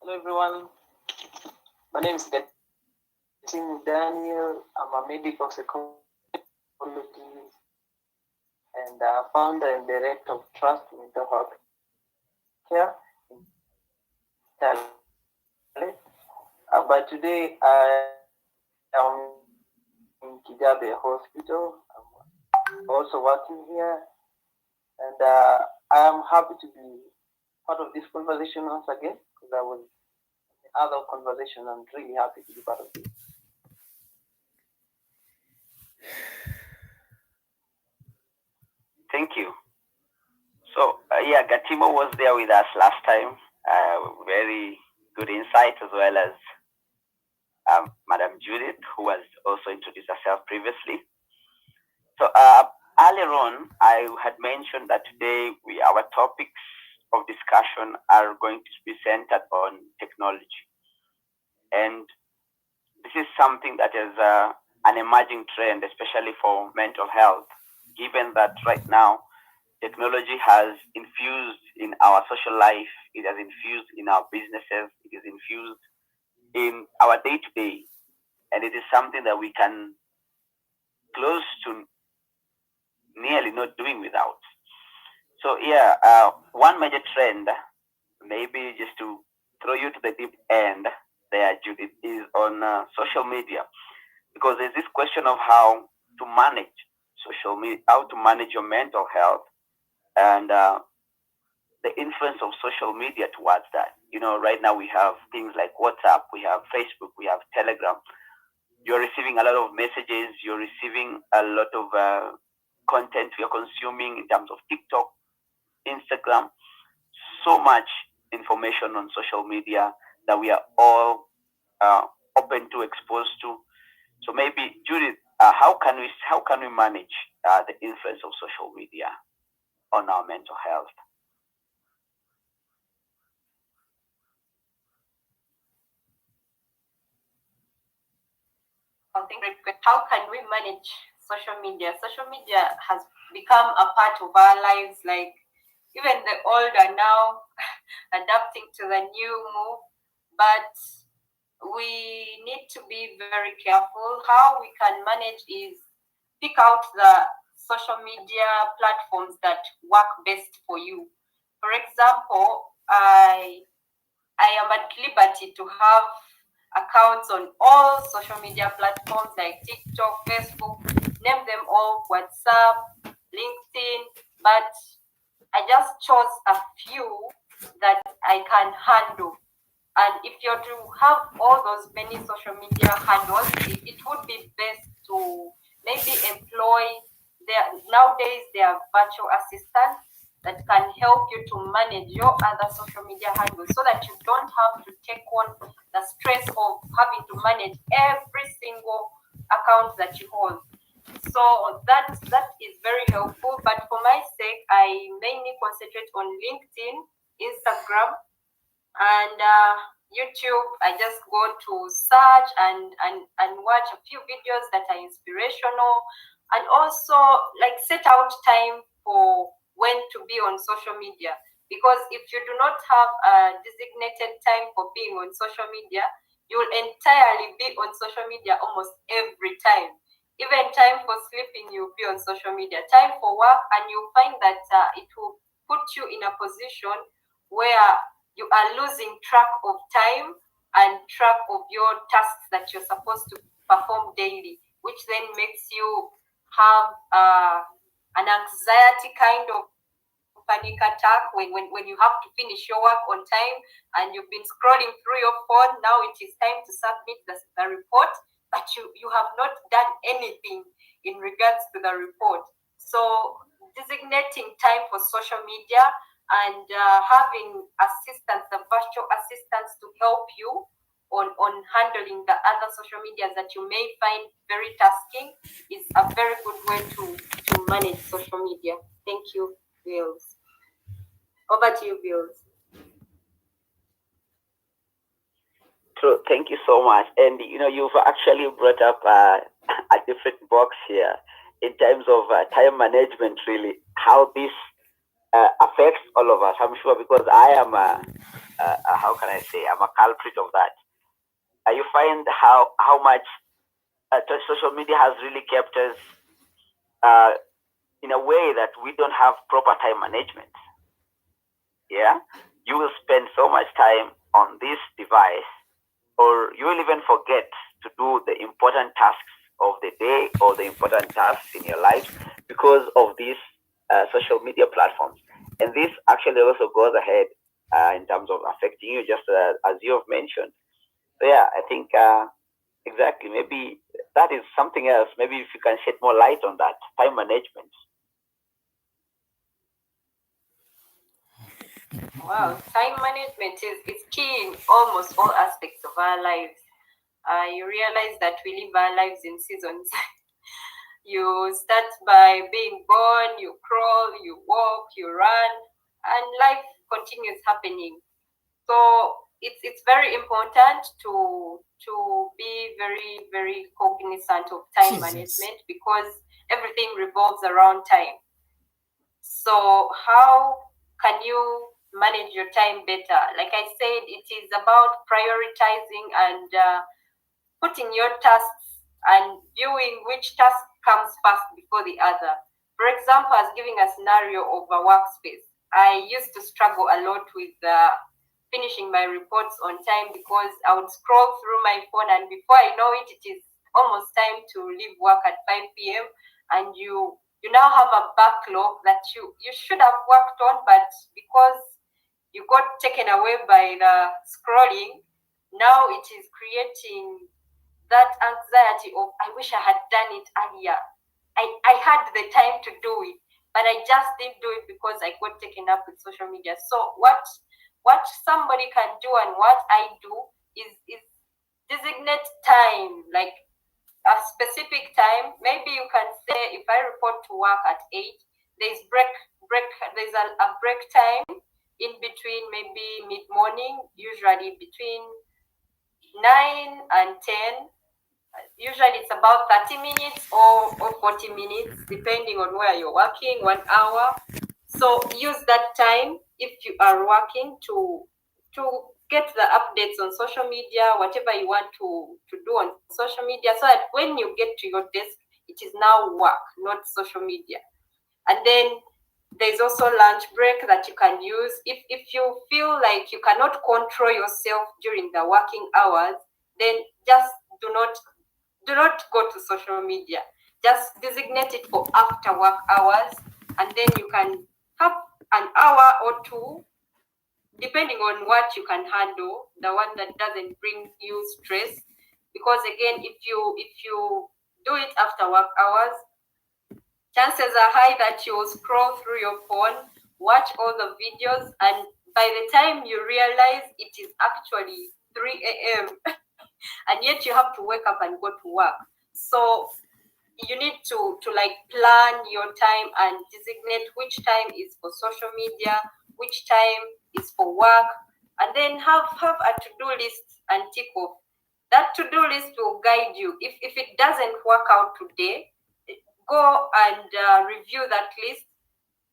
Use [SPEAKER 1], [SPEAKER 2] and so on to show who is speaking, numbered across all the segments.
[SPEAKER 1] Hello everyone, my name is Daniel. I'm a medical psychologist and founder and director of Trust Mental Health Care in Tale. But today I am in Kijabe Hospital. I'm also working here, and I am happy to be part of this conversation once again because I was in other conversation. I'm really happy to be part of this.
[SPEAKER 2] Thank you. So, Gatimo was there with us last time. Very good insight, as well as Madam Judith, who has also introduced herself previously. So, earlier on, I had mentioned that today our topics of discussion are going to be centered on technology. And this is something that is an emerging trend, especially for mental health, given that right now technology has infused in our social life, it has infused in our businesses, it is infused in our day to day, and it is something that we can close to nearly not doing without. So, one major trend, maybe just to throw you to the deep end there, Judith, is on social media, because there's this question of how to manage social media, how to manage your mental health, and the influence of social media towards that. Right now we have things like WhatsApp, we have Facebook, we have Telegram. You're receiving a lot of messages, you're receiving a lot of content you're consuming in terms of TikTok, Instagram, so much information on social media that we are all open to, exposed to. So maybe, Judith, how can we manage the influence of social media on our mental health?
[SPEAKER 3] I think how can we manage social media? Social media has become a part of our lives, like even the old are now adapting to the new move, but we need to be very careful. How we can manage is pick out the social media platforms that work best for you. For example, I am at liberty to have accounts on all social media platforms like TikTok, Facebook, name them all, WhatsApp, LinkedIn, but I just chose a few that I can handle. And if you're to have all those many social media handles, it would be best to maybe employ nowadays there are virtual assistants that can help you to manage your other social media handles so that you don't have to take on the stress of having to manage every single account that you hold. So that is very helpful. But for my sake, I mainly concentrate on LinkedIn, Instagram, and YouTube. I just go to search and watch a few videos that are inspirational, and also like set out time for when to be on social media, because if you do not have a designated time for being on social media, you will entirely be on social media almost every time. Even time for sleeping, you'll be on social media, time for work, and you'll find that it will put you in a position where you are losing track of time and track of your tasks that you're supposed to perform daily, which then makes you have an anxiety kind of panic attack when you have to finish your work on time and you've been scrolling through your phone. Now it is time to submit the report, but you have not done anything in regards to the report. So designating time for social media and having assistants, the virtual assistants, to help you on handling the other social medias that you may find very tasking is a very good way to manage social media. Thank you, Bills. Over to you, Bills.
[SPEAKER 2] True. Thank you so much. And you've actually brought up a different box here in terms of time management. Really, how this affects all of us. I'm sure, because I am how can I say, I'm a culprit of that. You find how much social media has really kept us in a way that we don't have proper time management. Yeah, you will spend so much time on this device, or you will even forget to do the important tasks of the day or the important tasks in your life because of these social media platforms. And this actually also goes ahead in terms of affecting you, just as you have mentioned. So yeah, I think exactly. Maybe that is something else. Maybe if you can shed more light on that, time management.
[SPEAKER 3] Wow, time management is key in almost all aspects of our lives. You realize that we live our lives in seasons. You start by being born, you crawl, you walk, you run, and life continues happening. So it's very important to be very, very cognizant of time management because everything revolves around time. So how can you manage your time better? Like I said, it is about prioritizing and putting your tasks and viewing which task comes first before the other. For example, as giving a scenario of a workspace, I used to struggle a lot with finishing my reports on time because I would scroll through my phone, and before I know it, it is almost time to leave work at 5 p.m. and you now have a backlog that you should have worked on, but because you got taken away by the scrolling, now it is creating that anxiety of I wish I had done it earlier. I had the time to do it, but I just didn't do it because I got taken up with social media. So what somebody can do and what I do is designate time, like a specific time. Maybe you can say if I report to work at 8, there's break there's a break time in between, maybe mid morning, usually between 9 and 10. Usually it's about 30 minutes or 40 minutes, depending on where you're working, 1 hour. So use that time if you are working to get the updates on social media, whatever you want to do on social media, so that when you get to your desk, it is now work, not social media. And then there's also lunch break that you can use. If you feel like you cannot control yourself during the working hours, then just do not go to social media. Just designate it for after work hours, and then you can have an hour or two, depending on what you can handle, the one that doesn't bring you stress. Because again, if you do it after work hours, chances are high that you will scroll through your phone, watch all the videos, and by the time you realize it is actually 3 a.m. and yet you have to wake up and go to work. So you need to like plan your time and designate which time is for social media, which time is for work, and then have a to-do list and tick off. That to-do list will guide you. If it doesn't work out today, go and review that list,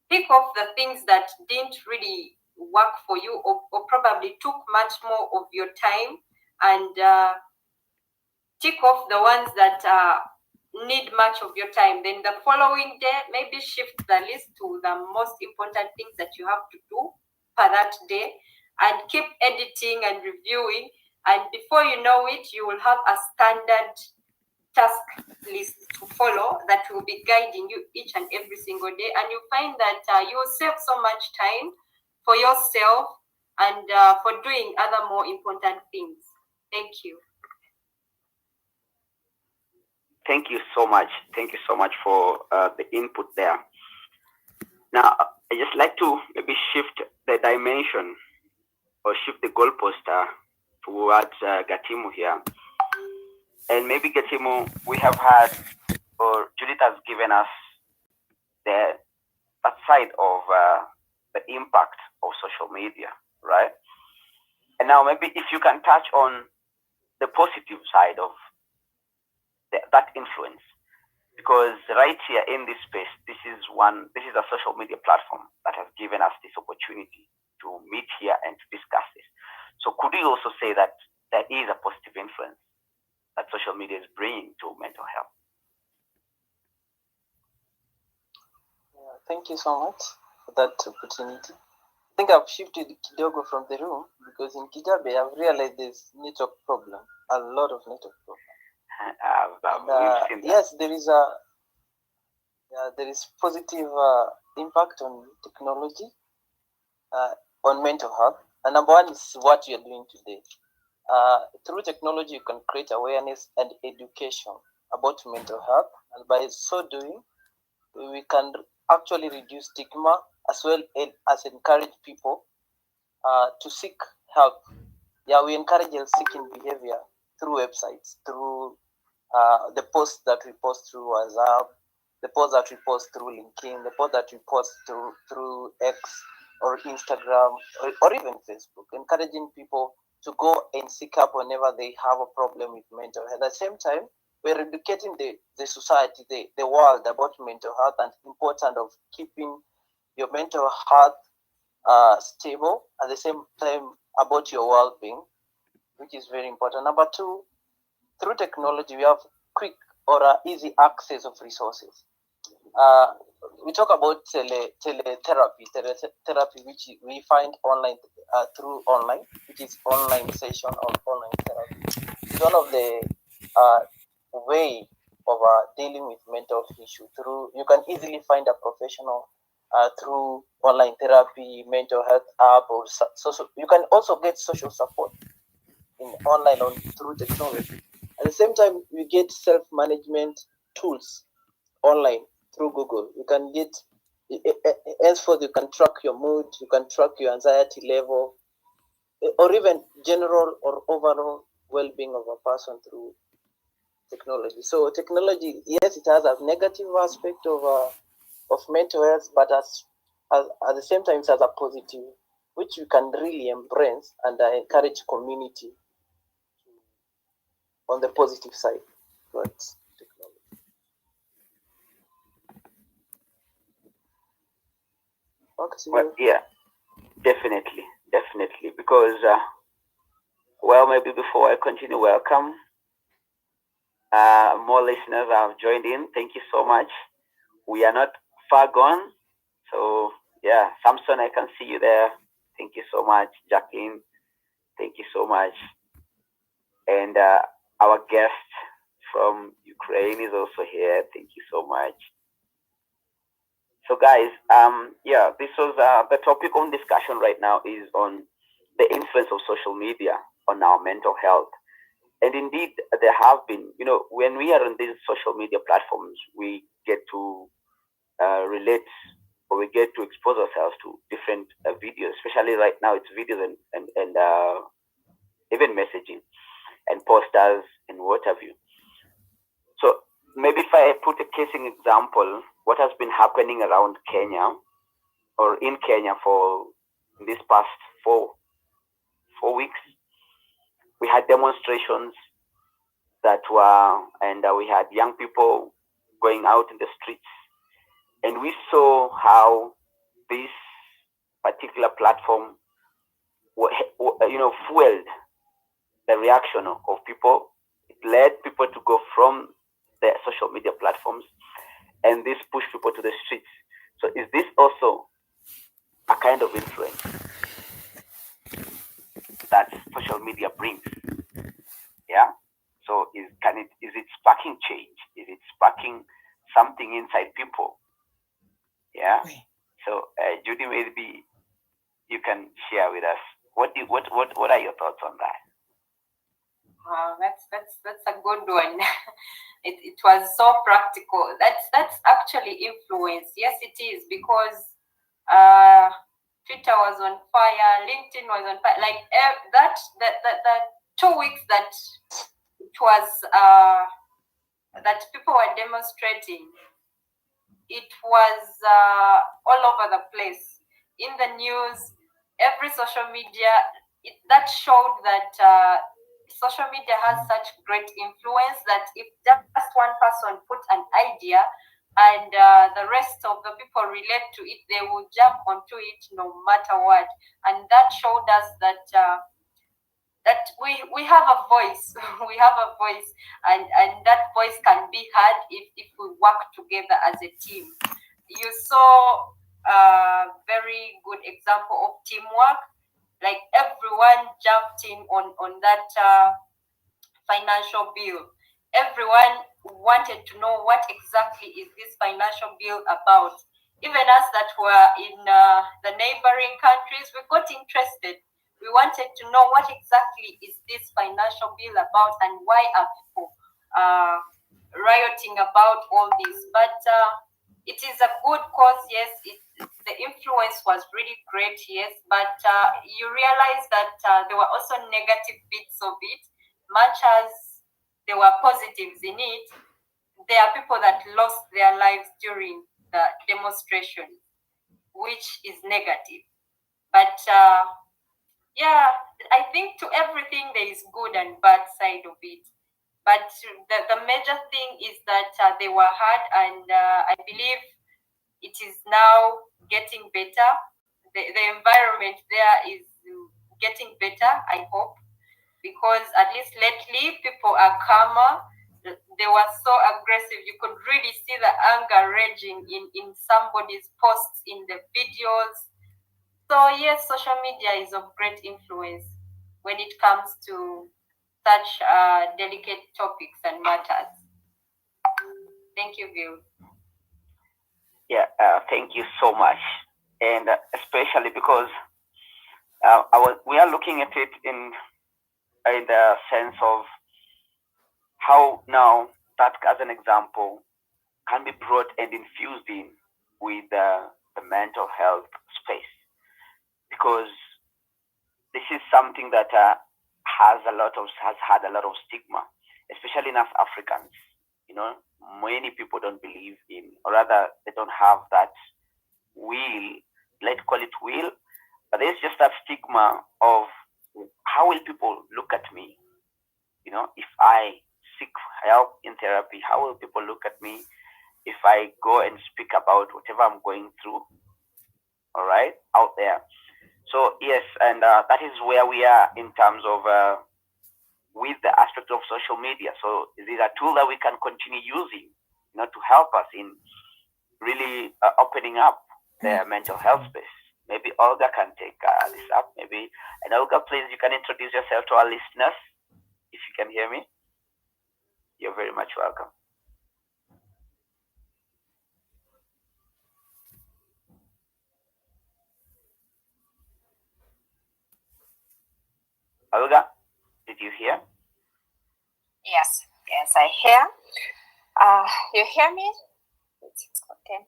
[SPEAKER 3] pick off the things that didn't really work for you, or probably took much more of your time, and tick off the ones that need much of your time. Then the following day, maybe shift the list to the most important things that you have to do for that day, and keep editing and reviewing. And before you know it, you will have a standard task list to follow that will be guiding you each and every single day. And you find that you will save so much time for yourself and for doing other more important things. Thank you.
[SPEAKER 2] Thank you so much. Thank you so much for the input there. Now, I just like to maybe shift the dimension or shift the goalpost towards Gatimu here. And maybe Gatimu, we have had, or Judith has given us that side of the impact of social media, right? And now maybe if you can touch on the positive side of that influence, because right here in this space, this is a social media platform that has given us this opportunity to meet here and to discuss this. So could you also say that there is a positive influence that social media is bringing to mental health?
[SPEAKER 1] Yeah, thank you so much for that opportunity. I think I've shifted Kidogo from the room because in Kijabe I've realized there's network problem, a lot of network problem.
[SPEAKER 2] We've seen that.
[SPEAKER 1] Yes, there is positive impact on technology on mental health. And number one is what you're doing today. Through technology, you can create awareness and education about mental health, and by so doing, we can actually reduce stigma as well as encourage people to seek help. Yeah, we encourage seeking behavior through websites, through the posts that we post through WhatsApp, the posts that we post through LinkedIn, the posts that we post through X or Instagram or even Facebook, encouraging people to go and seek help whenever they have a problem with mental health. At the same time, we're educating the society, the world about mental health and the importance of keeping your mental health stable, at the same time about your well-being, which is very important. Number two, through technology, we have quick or easy access of resources. Uh, we talk about teletherapy, which we find online through online, which is online session or online therapy. It's one of the way of dealing with mental issue. Through you can easily find a professional through online therapy, mental health app, or social. You can also get social support in online on through technology. At the same time, we get self-management tools online through Google. You can get henceforth you can track your mood, you can track your anxiety level, or even general or overall well-being of a person through technology. So technology, yes, it has a negative aspect of mental health, but at the same time, it has a positive, which you can really embrace and encourage community on the positive side towards technology.
[SPEAKER 2] Well, yeah, definitely, because well, maybe before I continue, welcome. More listeners have joined in. Thank you so much. We are not far gone. So, yeah, Samson, I can see you there. Thank you so much. Jacqueline, thank you so much. And our guest from Ukraine is also here. Thank you so much. So, guys, yeah, this was the topic on discussion right now is on the influence of social media on our mental health. And indeed, there have been, when we are on these social media platforms, we get to relate or we get to expose ourselves to different videos, especially right now, it's videos and even messaging and posters and what have you. So maybe if I put a casing example, what has been happening around Kenya or in Kenya for this past four weeks, we had demonstrations that were, and we had young people going out in the streets, and we saw how this particular platform, fueled the reaction of people. It led people to go from the social media platforms, and this pushed people to the streets. So, is this also a kind of influence that social media brings? Yeah. So, is it sparking change? Is it sparking something inside people? Yeah. So, Judy, maybe you can share with us what are your thoughts on that?
[SPEAKER 3] Wow, that's a good one. It was so practical. That's actually influence. Yes, it is, because Twitter was on fire, LinkedIn was on fire. Like that 2 weeks that it was that people were demonstrating, it was all over the place, in the news, every social media. That showed that social media has such great influence that if just one person put an idea and the rest of the people relate to it, they will jump onto it no matter what. And that showed us that that we have a voice. We have a voice, and that voice can be heard if we work together as a team. You saw a very good example of teamwork, like everyone jumped in on that financial bill. Everyone wanted to know what exactly is this financial bill about. Even us that were in the neighboring countries, we got interested. We wanted to know what exactly is this financial bill about and why are people rioting about all this. But it is a good cause, yes. The influence was really great, yes. But you realize that there were also negative bits of it, much as there were positives in it. There are people that lost their lives during the demonstration, which is negative. But yeah, I think to everything there is good and bad side of it. But the major thing is that they were hard, and I believe it is now getting better. The environment there is getting better, I hope, because at least lately people are calmer. They were so aggressive. You could really see the anger raging in somebody's posts, in the videos. So yes, social media is of great influence when it comes to such delicate topics and matters. Thank you, Bill.
[SPEAKER 2] Yeah, thank you so much, and especially because we are looking at it in the sense of how now that, as an example, can be brought and infused in with the mental health space, because this is something that has had a lot of stigma, especially in us Africans. You know, many people don't believe in, or rather, they don't have that will. Let's call it will, but there's just that stigma of how will people look at me? You know, if I seek help in therapy, how will people look at me if I go and speak about whatever I'm going through? All right, out there. So yes, and that is where we are in terms of with the aspect of social media. So these are tools that we can continue using, you know, to help us in really opening up their mental health space. Maybe Olga can take this up. Maybe, and Olga, please, you can introduce yourself to our listeners. If you can hear me, you're very much welcome. Olga, did you hear?
[SPEAKER 4] Yes, I hear. You hear me? It's okay.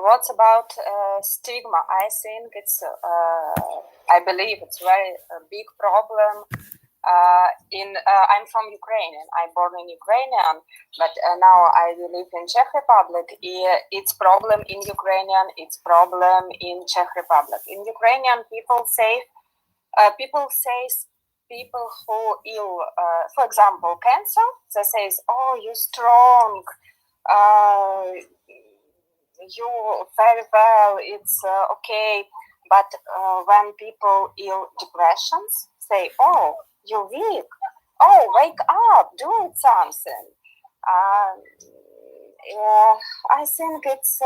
[SPEAKER 4] What's about stigma? I think it's, I believe it's very big problem. I'm from Ukraine. I'm born in Ukrainian, but now I live in Czech Republic. It's problem in Ukrainian. It's problem in Czech Republic. In Ukrainian, people say people who ill, for example, cancer. They say, "Oh, you're strong. You very well. It's okay." But when people ill depressions, say, "Oh, you're weak. Oh, wake up, do something." I think it's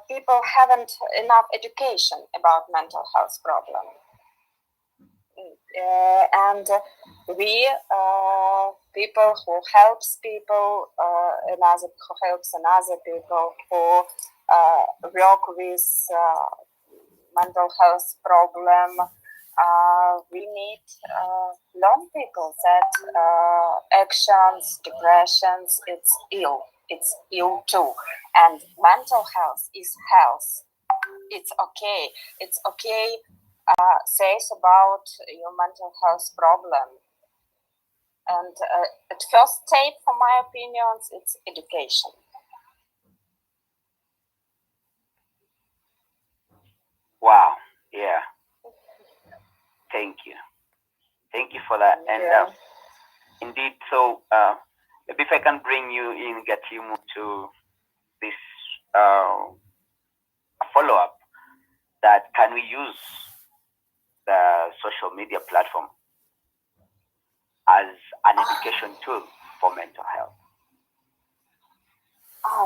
[SPEAKER 4] people haven't enough education about mental health problem, and we people who helps people, another who helps another people who work with mental health problem. We need learn people that actions, depressions, it's ill too, and mental health is health. It's okay. It's okay. Says about your mental health problem, and at first step, for my opinions, it's education.
[SPEAKER 2] Wow. Yeah. Thank you for that. And indeed, so maybe if I can bring you in, Gatimu, to this follow-up, that can we use the social media platform as an education tool for mental health?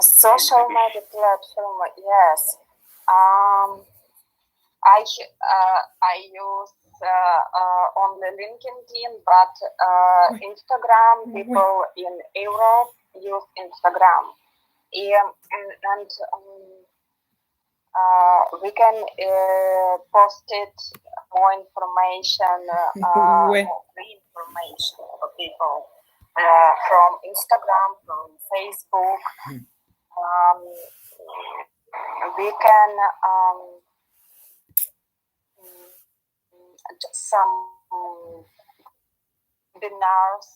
[SPEAKER 4] Social media platform, yes. I use only LinkedIn, but Instagram. People in Europe use Instagram, and we can post it more information, more free information for people from Instagram, from Facebook. We can some webinars,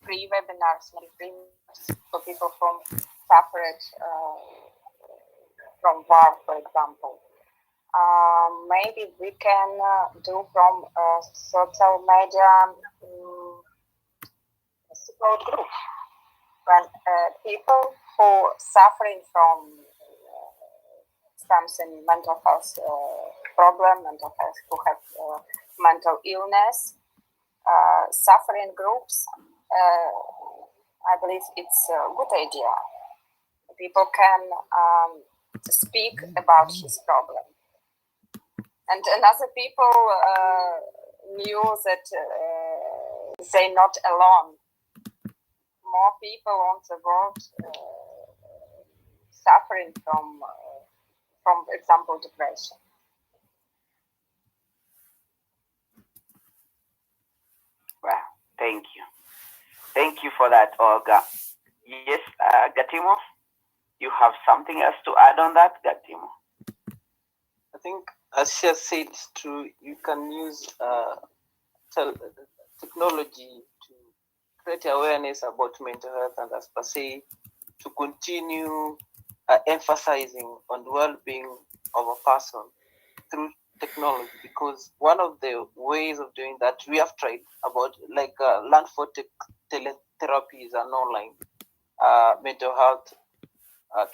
[SPEAKER 4] free webinars, for people from separate from work, for example. Maybe we can do from social media support group when people who suffering from something mental health problem, mental health, who have mental illness, suffering groups. I believe it's a good idea. People can speak about his problem, and other people knew that they're not alone. More people on the world suffering from, for example, depression.
[SPEAKER 2] Well, thank you. Thank you for that, Olga. Yes, Gatimo, you have something else to add on that, Gatimo?
[SPEAKER 1] I think, as she has said, it's true. You can use technology to create awareness about mental health, and as per se, to continue emphasizing on the well-being of a person through technology, because one of the ways of doing that we have tried about, like learn for teletherapy is an online mental health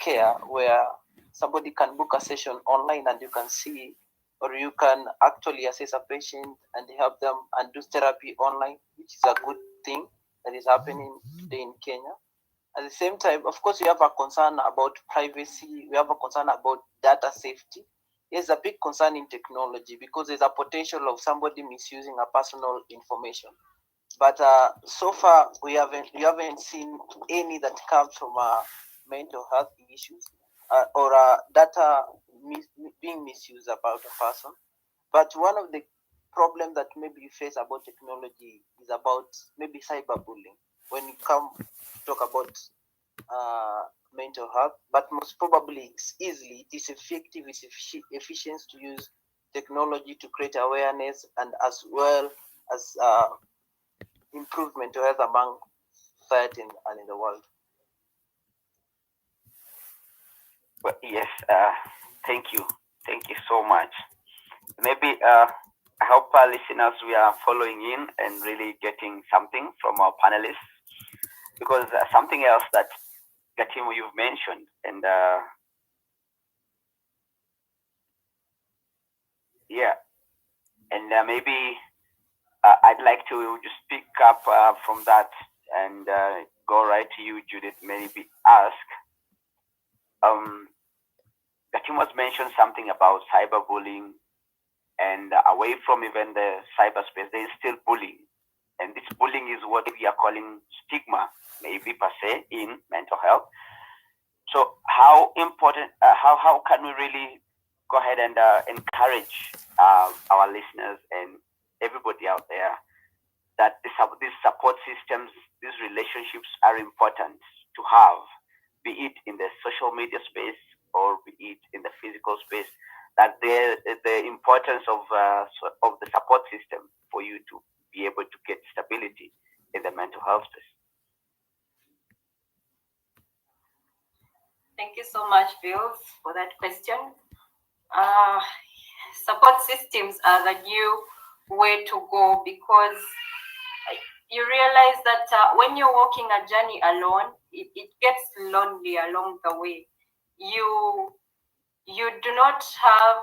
[SPEAKER 1] care where somebody can book a session online and you can see, or you can actually assess a patient and help them and do therapy online, which is a good thing that is happening today in Kenya. At the same time, of course, we have a concern about privacy. We have a concern about data safety. There's a big concern in technology because there's a potential of somebody misusing a personal information. But so far, we haven't seen any that comes from mental health issues or data being misused about a person. But one of the problems that maybe you face about technology is about maybe cyberbullying. When you come to talk about mental health, but most probably it's easily, it is effective, it's efficient to use technology to create awareness and as well as improve mental health among society and in the world.
[SPEAKER 2] Well, yes, thank you so much. Maybe I hope our listeners, we are following in and really getting something from our panelists, because something else that Gatimo you've mentioned, and maybe I'd like to just pick up from that and go right to you, Judith. Maybe ask. Gatimo's mentioned something about cyberbullying, and away from even the cyberspace, there is still bullying, and this bullying is what we are calling stigma, maybe per se, in mental health. So, how important? How can we really go ahead and encourage our listeners and everybody out there that these support systems, these relationships are important to have, be it in the social media space or be it in the physical space, that the importance of the support system for you to be able to get stability in the mental health space?
[SPEAKER 3] Thank you so much, Bill, for that question. Support systems are the new way to go, because you realize that when you're walking a journey alone, it gets lonely along the way. You you do not have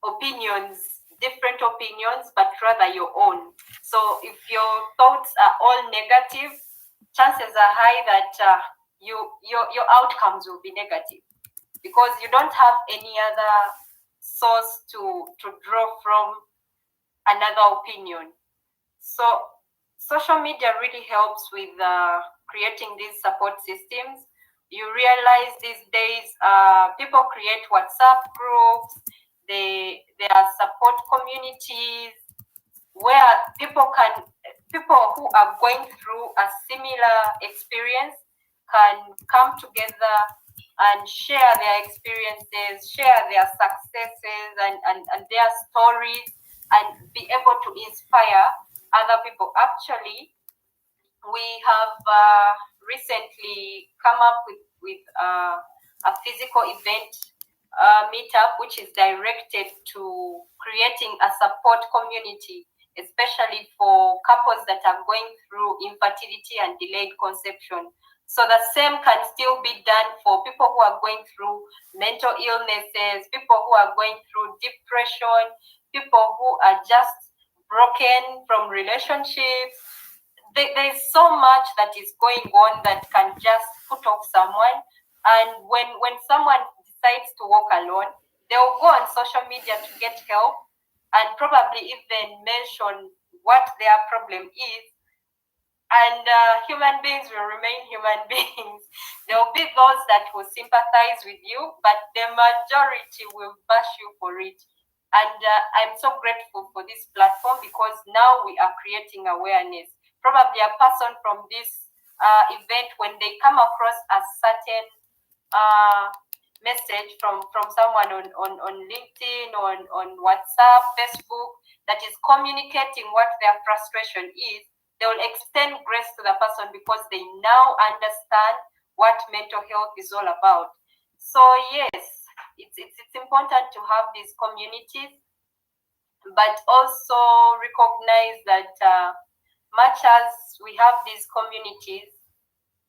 [SPEAKER 3] opinions, different opinions, but rather your own. So if your thoughts are all negative, chances are high that your outcomes will be negative because you don't have any other source to draw from another opinion. So social media really helps with creating these support systems. You realize these days people create WhatsApp groups, there are support communities where people who are going through a similar experience can come together and share their experiences, share their successes and their stories and be able to inspire other people. Actually, we have recently come up with a physical event meetup which is directed to creating a support community, especially for couples that are going through infertility and delayed conception. So the same can still be done for people who are going through mental illnesses, people who are going through depression, people who are just broken from relationships. There's so much that is going on that can just put off someone. And when someone decides to walk alone, they'll go on social media to get help and probably even mention what their problem is. And human beings will remain human beings. There will be those that will sympathize with you, but the majority will bash you for it. And I'm so grateful for this platform because now we are creating awareness. Probably a person from this event, when they come across a certain uh, message from someone on LinkedIn, on WhatsApp, Facebook, that is communicating what their frustration is, they will extend grace to the person because they now understand what mental health is all about. So yes, it's important to have these communities, but also recognize that much as we have these communities,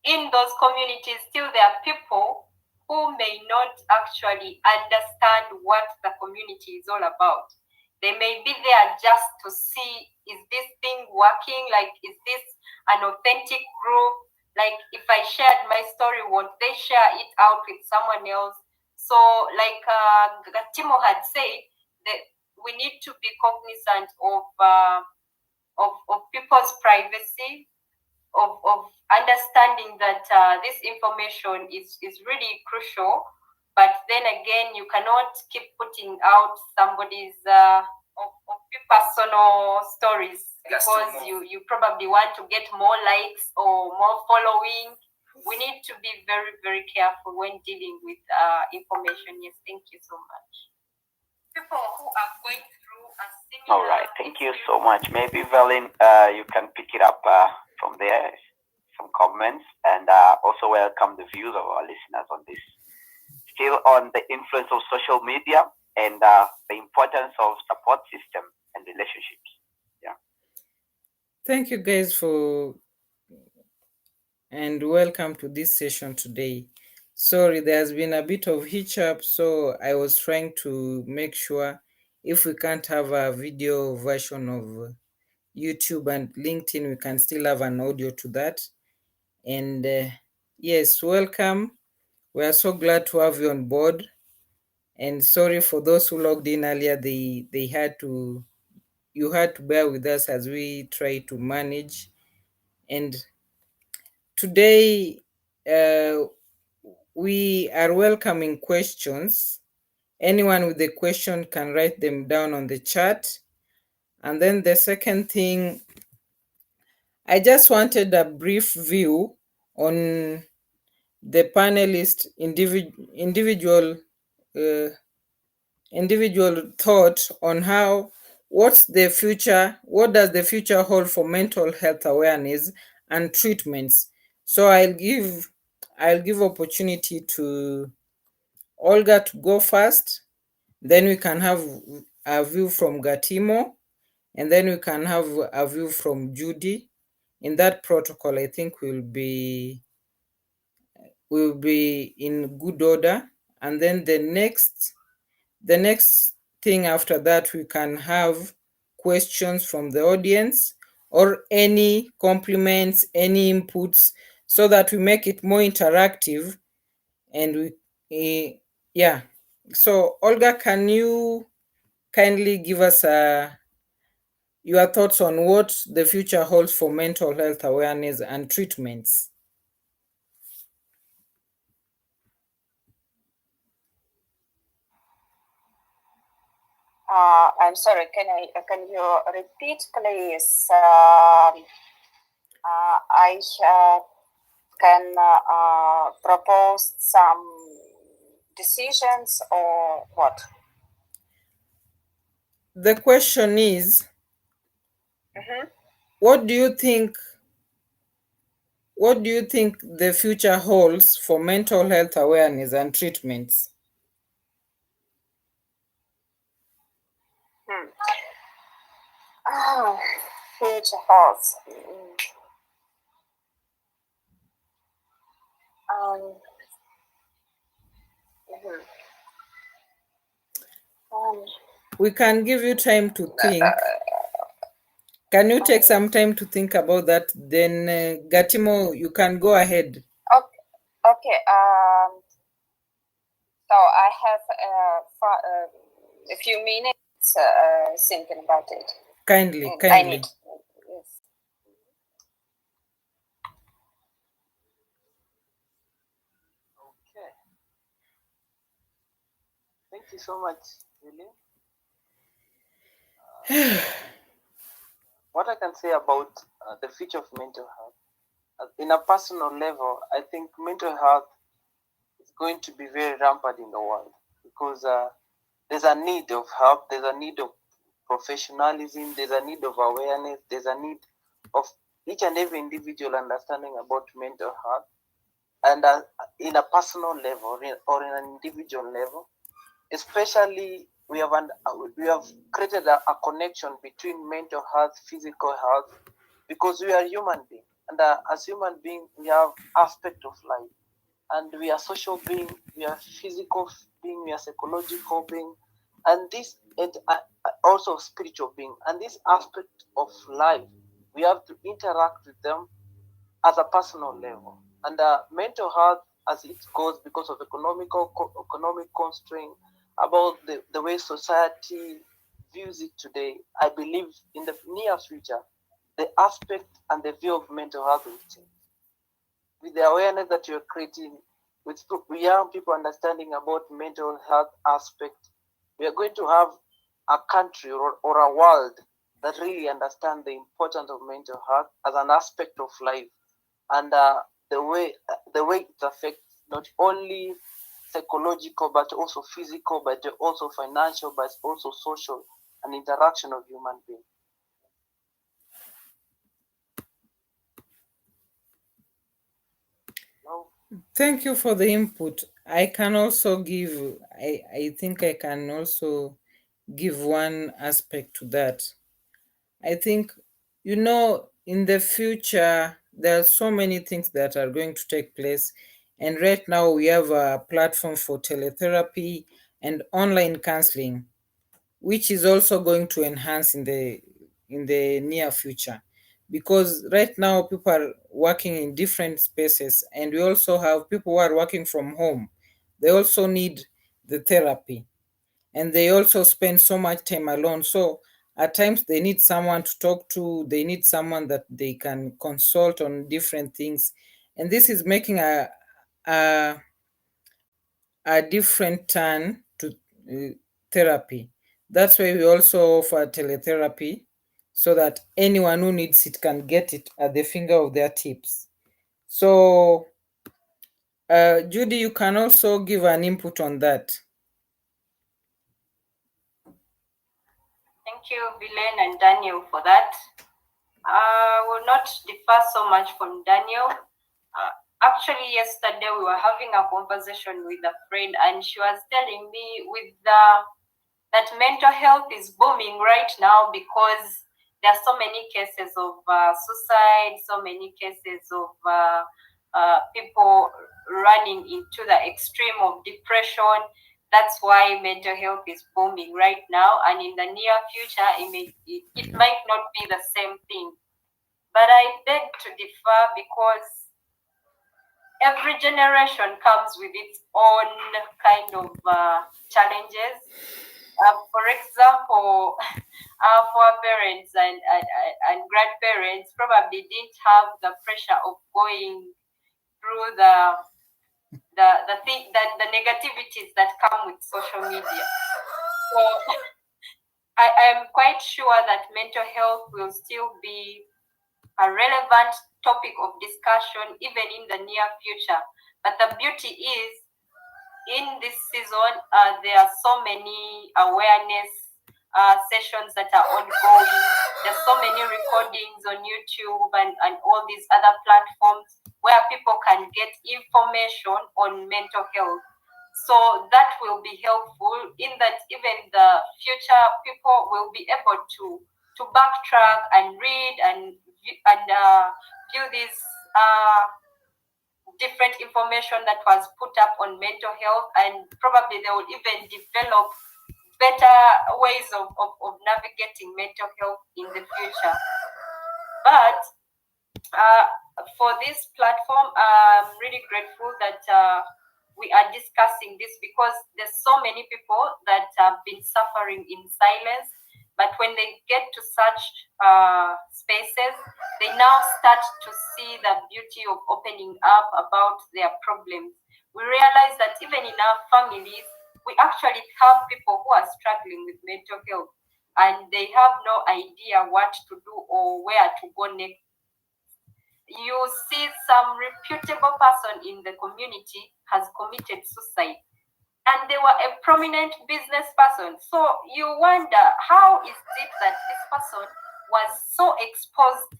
[SPEAKER 3] in those communities still there are people who may not actually understand what the community is all about. They may be there just to see, is this thing working? Like, is this an authentic group? Like, if I shared my story, won't they share it out with someone else? So, like Gatimo had said, that we need to be cognizant of people's privacy, of understanding that this information is really crucial. But then again, you cannot keep putting out somebody's of personal stories because you probably want to get more likes or more following. We need to be very, very careful when dealing with information. Yes, thank you so much. People who are going through a similar.
[SPEAKER 2] All right, thank you so much. Maybe Velin, you can pick it up from there, some comments, and also welcome the views of our listeners on this. Still on the influence of social media and the importance of support system and relationships. Yeah.
[SPEAKER 5] Thank you guys for and welcome to this session today. Sorry, there's been a bit of hitch up, so I was trying to make sure if we can't have a video version of YouTube and LinkedIn, we can still have an audio to that. And yes, welcome. We are so glad to have you on board. And sorry for those who logged in earlier, you had to bear with us as we try to manage. And today we are welcoming questions. Anyone with a question can write them down on the chat. And then the second thing, I just wanted a brief view on the panelist individual thought on what does the future hold for mental health awareness and treatments. So I'll give opportunity to Olga to go first, then we can have a view from Gatimo, and then we can have a view from Judy. In that protocol, I think we'll be in good order, and then the next thing after that, we can have questions from the audience or any compliments, any inputs, so that we make it more interactive. And yeah. So Olga, can you kindly give us your thoughts on what the future holds for mental health awareness and treatments?
[SPEAKER 4] I'm sorry. Can you repeat, please? I can propose some decisions or what?
[SPEAKER 5] The question is,
[SPEAKER 4] Mm-hmm.
[SPEAKER 5] what do you think what do you think the future holds for mental health awareness and treatments?
[SPEAKER 4] Hmm. Ah, future health. Um, mhm. um,
[SPEAKER 5] We can give you time to think. Can you take some time to think about that? Then, Gatimo, you can go ahead.
[SPEAKER 4] okay. Okay. So I have a few minutes thinking about it.
[SPEAKER 5] Kindly,
[SPEAKER 4] I need.
[SPEAKER 5] kindly.
[SPEAKER 4] Yes.
[SPEAKER 1] Okay. Thank you so much, Lily. What I can say about the future of mental health, in a personal level, I think mental health is going to be very rampant in the world because there's a need of help, there's a need of professionalism, there's a need of awareness, there's a need of each and every individual understanding about mental health, and in a personal level or in an individual level, especially we have created a connection between mental health, physical health, because we are human beings, and as human beings we have aspect of life, and we are social being, we are physical being, we are psychological being, and this and also spiritual being, and this aspect of life we have to interact with them as a personal level. And mental health, as it goes, because of economic constraint, about the way society views it today, I believe in the near future, the aspect and the view of mental health will change. With the awareness that you're creating, with young people understanding about mental health aspect, we are going to have a country or a world that really understand the importance of mental health as an aspect of life, and the way it affects not only psychological but also physical, but also financial, but also social and interaction of human beings. No?
[SPEAKER 5] Thank you for the input. I think I can also give one aspect to that. I think, in the future, there are so many things that are going to take place. And right now, we have a platform for teletherapy and online counseling, which is also going to enhance in the near future, because right now people are working in different spaces, and we also have people who are working from home. They also need the therapy, and they also spend so much time alone. So at times they need someone to talk to, they need someone that they can consult on different things. And this is making a, a different turn to therapy. That's why we also offer teletherapy, so that anyone who needs it can get it at the finger of their tips. So, Judy, you can also give an input on that.
[SPEAKER 3] Thank you, Villain and Daniel, for that. I will not differ so much from Daniel. Actually, yesterday we were having a conversation with a friend, and she was telling me that mental health is booming right now because there are so many cases of suicide, so many cases of people running into the extreme of depression. That's why mental health is booming right now, and in the near future, it might not be the same thing. But I beg to differ because every generation comes with its own kind of challenges. For example, for our parents and grandparents probably didn't have the pressure of going through the thing that the negativities that come with social media. So I am quite sure that mental health will still be a relevant topic of discussion even in the near future. But the beauty is, in this season, there are so many awareness sessions that are ongoing. There's so many recordings on YouTube and all these other platforms where people can get information on mental health. So that will be helpful in that even the future people will be able to backtrack and read and view these different information that was put up on mental health, and probably they will even develop better ways of navigating mental health in the future. But uh, for this platform, I'm really grateful that we are discussing this because there's so many people that have been suffering in silence. But when they get to such spaces, they now start to see the beauty of opening up about their problems. We realize that even in our families, we actually have people who are struggling with mental health and they have no idea what to do or where to go next. You see some reputable person in the community has committed suicide and they were a prominent business person. So you wonder, how is it that this person was so exposed,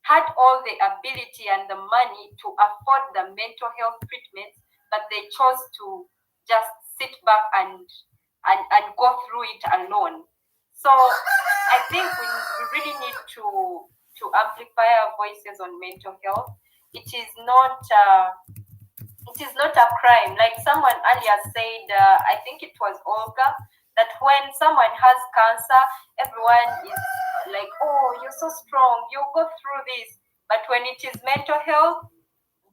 [SPEAKER 3] had all the ability and the money to afford the mental health treatments, but they chose to just sit back and go through it alone. So I think we really need to amplify our voices on mental health. It is not a crime. Like someone earlier said, I think it was Olga, that when someone has cancer, everyone is like, oh, you're so strong, you'll go through this. But when it is mental health,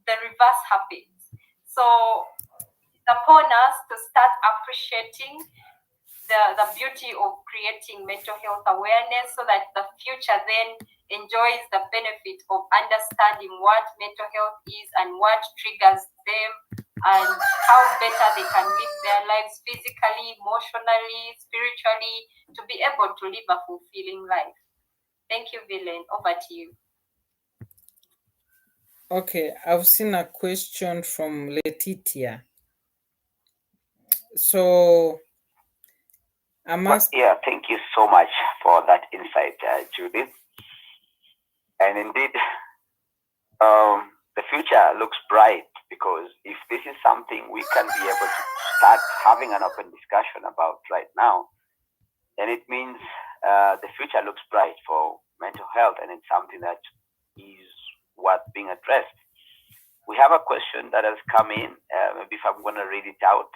[SPEAKER 3] the reverse happens. So it's upon us to start appreciating the beauty of creating mental health awareness so that the future then enjoys the benefit of understanding what mental health is and what triggers them and how better they can live their lives physically, emotionally, spiritually, to be able to live a fulfilling life. Thank you, Villain. Over to you.
[SPEAKER 5] Okay, I've seen a question from Letitia. So I'm asking.
[SPEAKER 2] Yeah, thank you so much for that insight, Judith. And indeed, the future looks bright because if this is something we can be able to start having an open discussion about right now, then it means the future looks bright for mental health, and it's something that is worth being addressed. We have a question that has come in. Maybe if I'm going to read it out.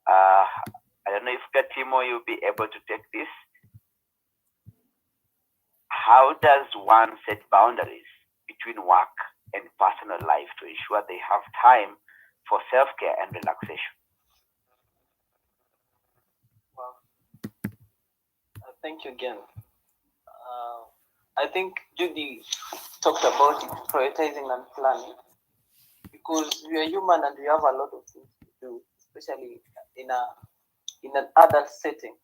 [SPEAKER 2] I don't know if Gatimo, you'll be able to take this. How does one set boundaries between work and personal life to ensure they have time for self-care and relaxation?
[SPEAKER 1] Well, thank you again. I think Judy talked about it, prioritizing and planning, because we are human and we have a lot of things to do, especially in an adult setting.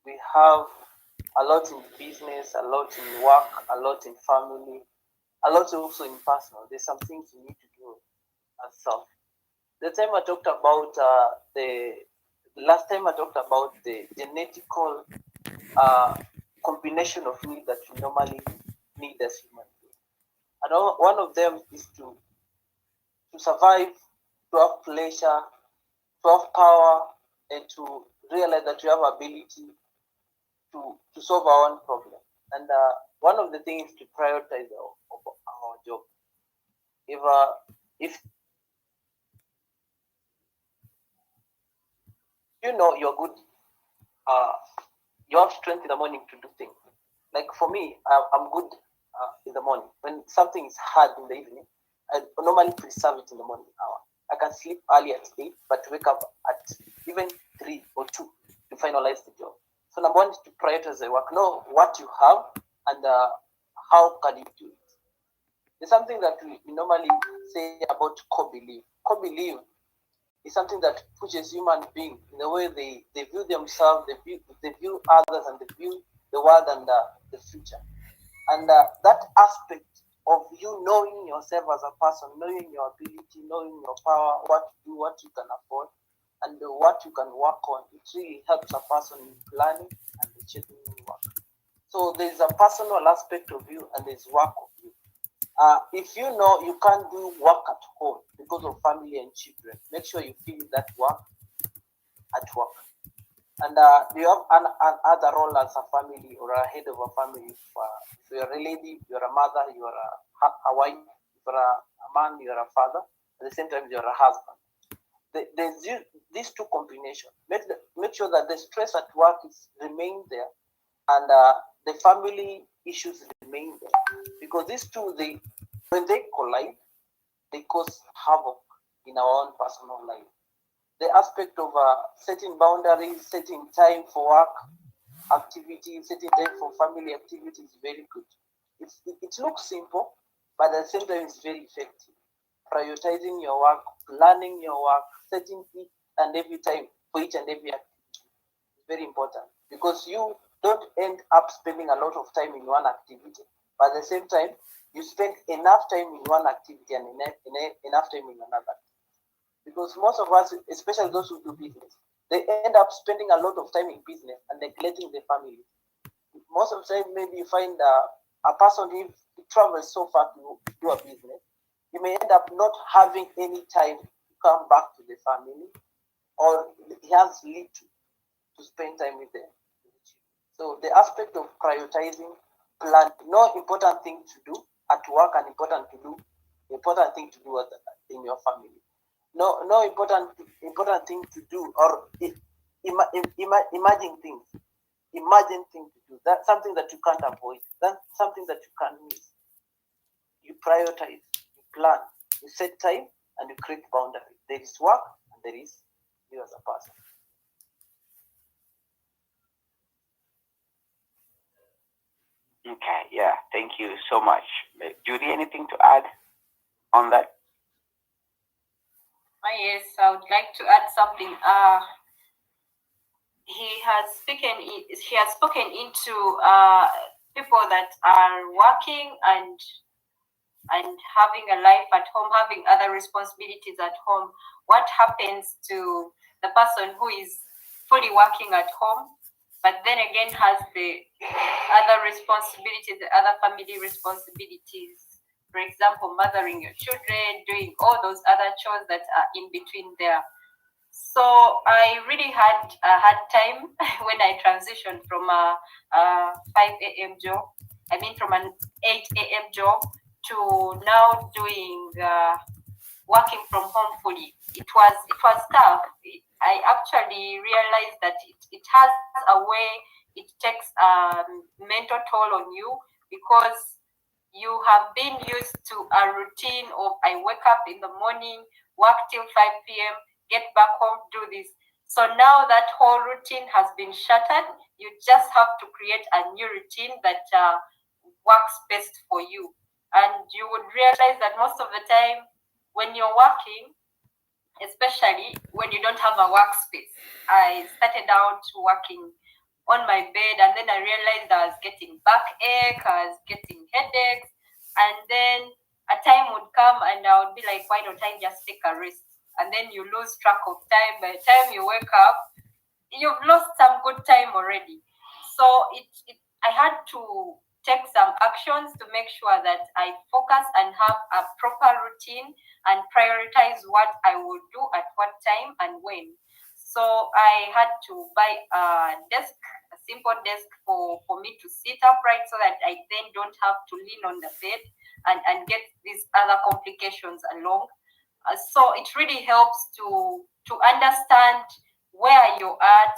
[SPEAKER 1] We have a lot in business, a lot in work, a lot in family, a lot also in personal. There's some things you need to do as self. The time I talked about the last time I talked about the genetical combination of needs that we normally need as human beings. And one of them is to survive, to have pleasure, to have power, and to realize that we have ability to solve our own problem. And one of the things is to prioritize our job. If you know you're good, uh, you have strength in the morning to do things. Like for me, I'm good in the morning. When something is hard in the evening, I normally preserve it in the morning hour. I can sleep early at 8, but wake up at even 3 or 2 to finalize the job. So number one is to prioritize the work. Know what you have and how can you do it. There's something that we normally say about core belief. Core belief is something that pushes human beings in the way they view themselves, they view others, and they view the world and the future. And that aspect of you knowing yourself as a person, knowing your ability, knowing your power, what to do, what you can afford, and what you can work on, it really helps a person in planning and achieving work. So there's a personal aspect of you and there's work of you. If you know you can't do work at home because of family and children, make sure you feel that work at work. And you have another role as a family or a head of a family. If you're a lady, you're a mother, you're a wife, if you're a man, you're a father. At the same time, you're a husband. There's these two combinations. Make sure that the stress at work is remain there, and the family issues remain there, because these two, they when they collide, they cause havoc in our own personal life. The aspect of setting boundaries, setting time for work activities, setting time for family activities is very good. It looks simple, but at the same time, it's very effective. Prioritizing your work, planning your work, setting each and every time for each and every activity is very important, because you don't end up spending a lot of time in one activity, but at the same time, you spend enough time in one activity and enough time in another. Because most of us, especially those who do business, they end up spending a lot of time in business and neglecting their family. Most of the time, maybe you find a person, if he travels so far to do a business, he may end up not having any time to come back to the family, or he has little to spend time with them. So the aspect of prioritizing, plan, no important thing to do at work and important thing to do in your family. No important thing to do, or imagine things. Imagine things to do. That's something that you can't avoid. That's something that you can't miss. You prioritize, you plan, you set time, and you create boundaries. There is work and there is you as a person.
[SPEAKER 2] Okay, yeah, thank you so much. Judy, anything to add on that?
[SPEAKER 3] Yes, I would like to add something. He has spoken into people that are working and having a life at home, having other responsibilities at home. What happens to the person who is fully working at home, but then again has the other responsibilities, the other family responsibilities? For example, mothering your children, doing all those other chores that are in between there. So I really had a hard time when I transitioned from a 5 a.m. job. I mean, from an 8 a.m. job to now doing working from home fully. It was tough. I actually realized that it has a way it takes a mental toll on you, because you have been used to a routine of I wake up in the morning, work till 5 p.m., get back home, do this. So now that whole routine has been shattered. You just have to create a new routine that works best for you. And you would realize that most of the time when you're working, especially when you don't have a workspace. I started out working on my bed, and then I realized I was getting backache, I was getting headaches, and then a time would come and I would be like, why don't I just take a rest? And then you lose track of time. By the time you wake up, you've lost some good time already. So I had to take some actions to make sure that I focus and have a proper routine and prioritize what I will do at what time and when. So I had to buy a simple desk for me to sit upright, so that I then don't have to lean on the bed and get these other complications along. So it really helps to understand where you're at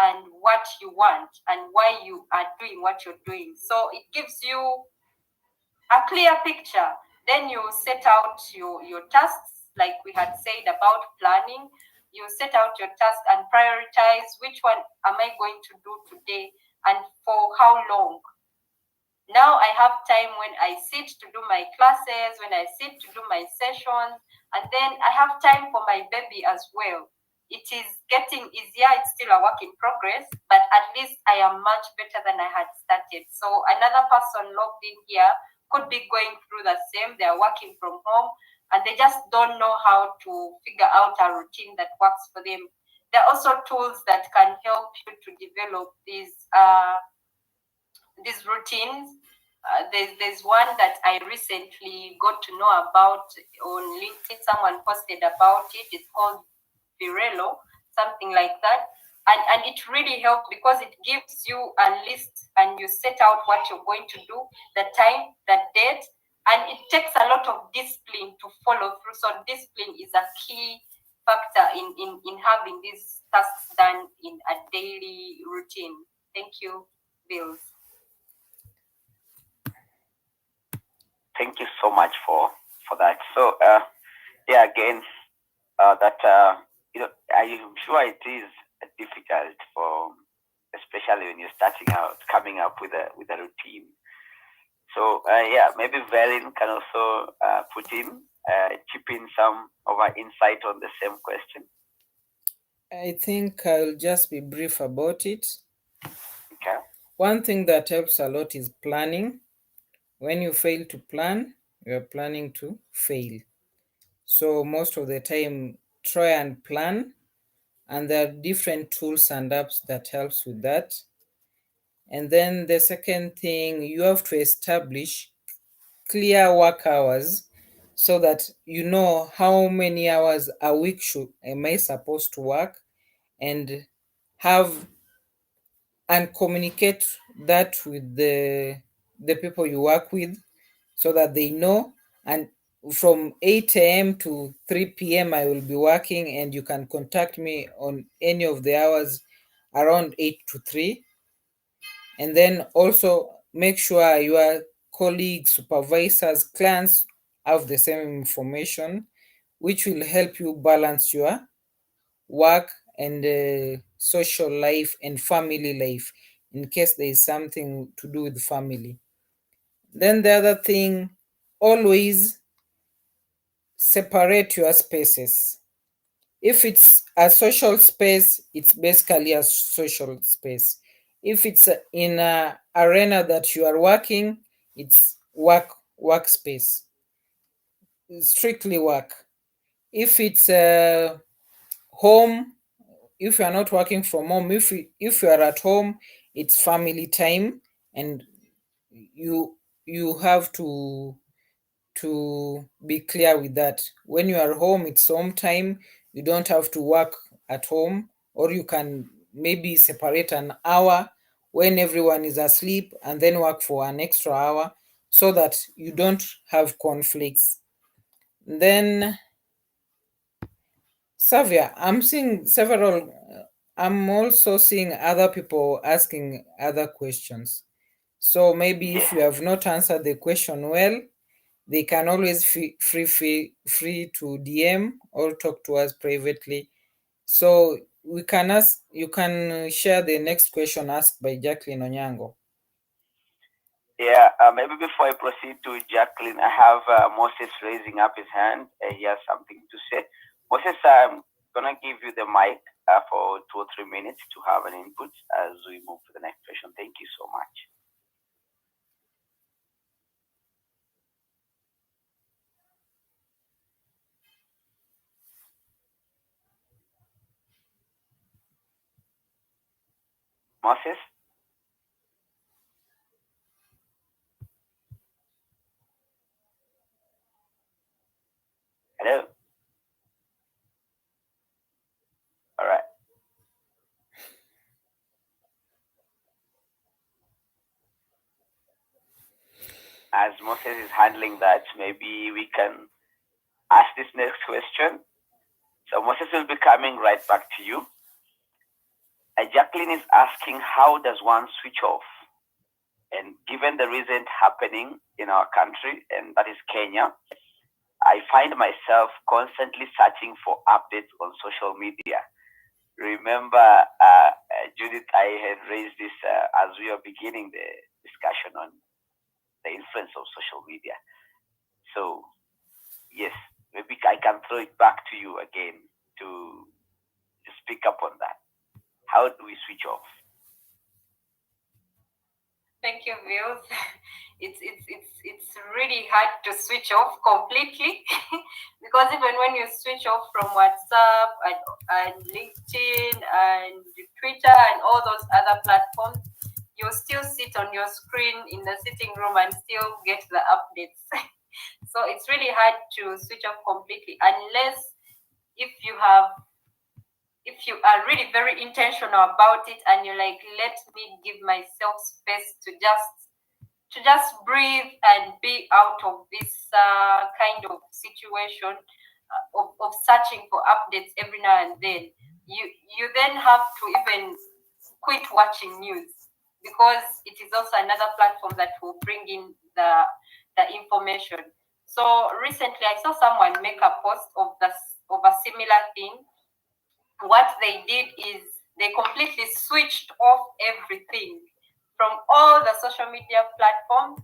[SPEAKER 3] and what you want and why you are doing what you're doing. So it gives you a clear picture. Then you set out your tasks, like we had said about planning. You set out your task and prioritize which one am I going to do today and for how long. Now I have time when I sit to do my classes, when I sit to do my sessions, and then I have time for my baby as well. It is getting easier. It's still a work in progress, but at least I am much better than I had started. So another person logged in here could be going through the same. They are working from home and they just don't know how to figure out a routine that works for them. There are also tools that can help you to develop these routines. There's one that I recently got to know about on LinkedIn. Someone posted about it. It's called Virello, something like that. And it really helps because it gives you a list and you set out what you're going to do, the time, the date, and it takes a lot of discipline to follow through. So discipline is a key factor in having these tasks done in a daily routine. Thank you, Bills.
[SPEAKER 2] Thank you so much for that. So yeah, again, that I'm sure it is difficult for, especially when you're starting out, coming up with a routine. So yeah, maybe Valen can also chip in some of our insight on the same question.
[SPEAKER 5] I think I'll just be brief about it.
[SPEAKER 2] Okay.
[SPEAKER 5] One thing that helps a lot is planning. When you fail to plan, you're planning to fail. So most of the time, try and plan, and there are different tools and apps that helps with that. And then the second thing, you have to establish clear work hours so that you know how many hours a week am I supposed to work, and have and communicate that with the people you work with so that they know. And from 8 a.m. to 3 p.m. I will be working, and you can contact me on any of the hours around 8 to 3. And then also make sure your colleagues, supervisors, clients have the same information, which will help you balance your work and social life and family life in case there is something to do with family. Then the other thing, always separate your spaces. If it's a social space, it's basically a social space. If it's in a arena that you are working, it's workspace, strictly work. If it's home, if you are not working from home, if you are at home, it's family time, and you have to be clear with that. When you are home, it's home time. You don't have to work at home, or you can maybe separate an hour when everyone is asleep and then work for an extra hour so that you don't have conflicts. Then Savia, I'm also seeing other people asking other questions. So maybe if you have not answered the question well, they can always free to DM or talk to us privately. So you can share the next question asked by Jacqueline Onyango.
[SPEAKER 2] Yeah, maybe before I proceed to Jacqueline, I have Moses raising up his hand. He has something to say. Moses, I'm going to give you the mic for 2 or 3 minutes to have an input as we move to the next question. Thank you so much. Moses? Hello? All right. As Moses is handling that, maybe we can ask this next question. So Moses will be coming right back to you. Jacqueline is asking, how does one switch off? And given the recent happening in our country, and that is Kenya, I find myself constantly searching for updates on social media. Remember, Judith, I had raised this as we were beginning the discussion on the influence of social media. So, yes, maybe I can throw it back to you again to speak up on that. How do we switch off?
[SPEAKER 3] Thank you, Vils. It's really hard to switch off completely because even when you switch off from WhatsApp and LinkedIn and Twitter and all those other platforms, you still sit on your screen in the sitting room and still get the updates. So it's really hard to switch off completely unless if you are really very intentional about it and you're like, let me give myself space to just breathe and be out of this kind of situation of searching for updates every now and then. You then have to even quit watching news because it is also another platform that will bring in the information. So recently I saw someone make a post of a similar thing. What they did is they completely switched off everything from all the social media platforms,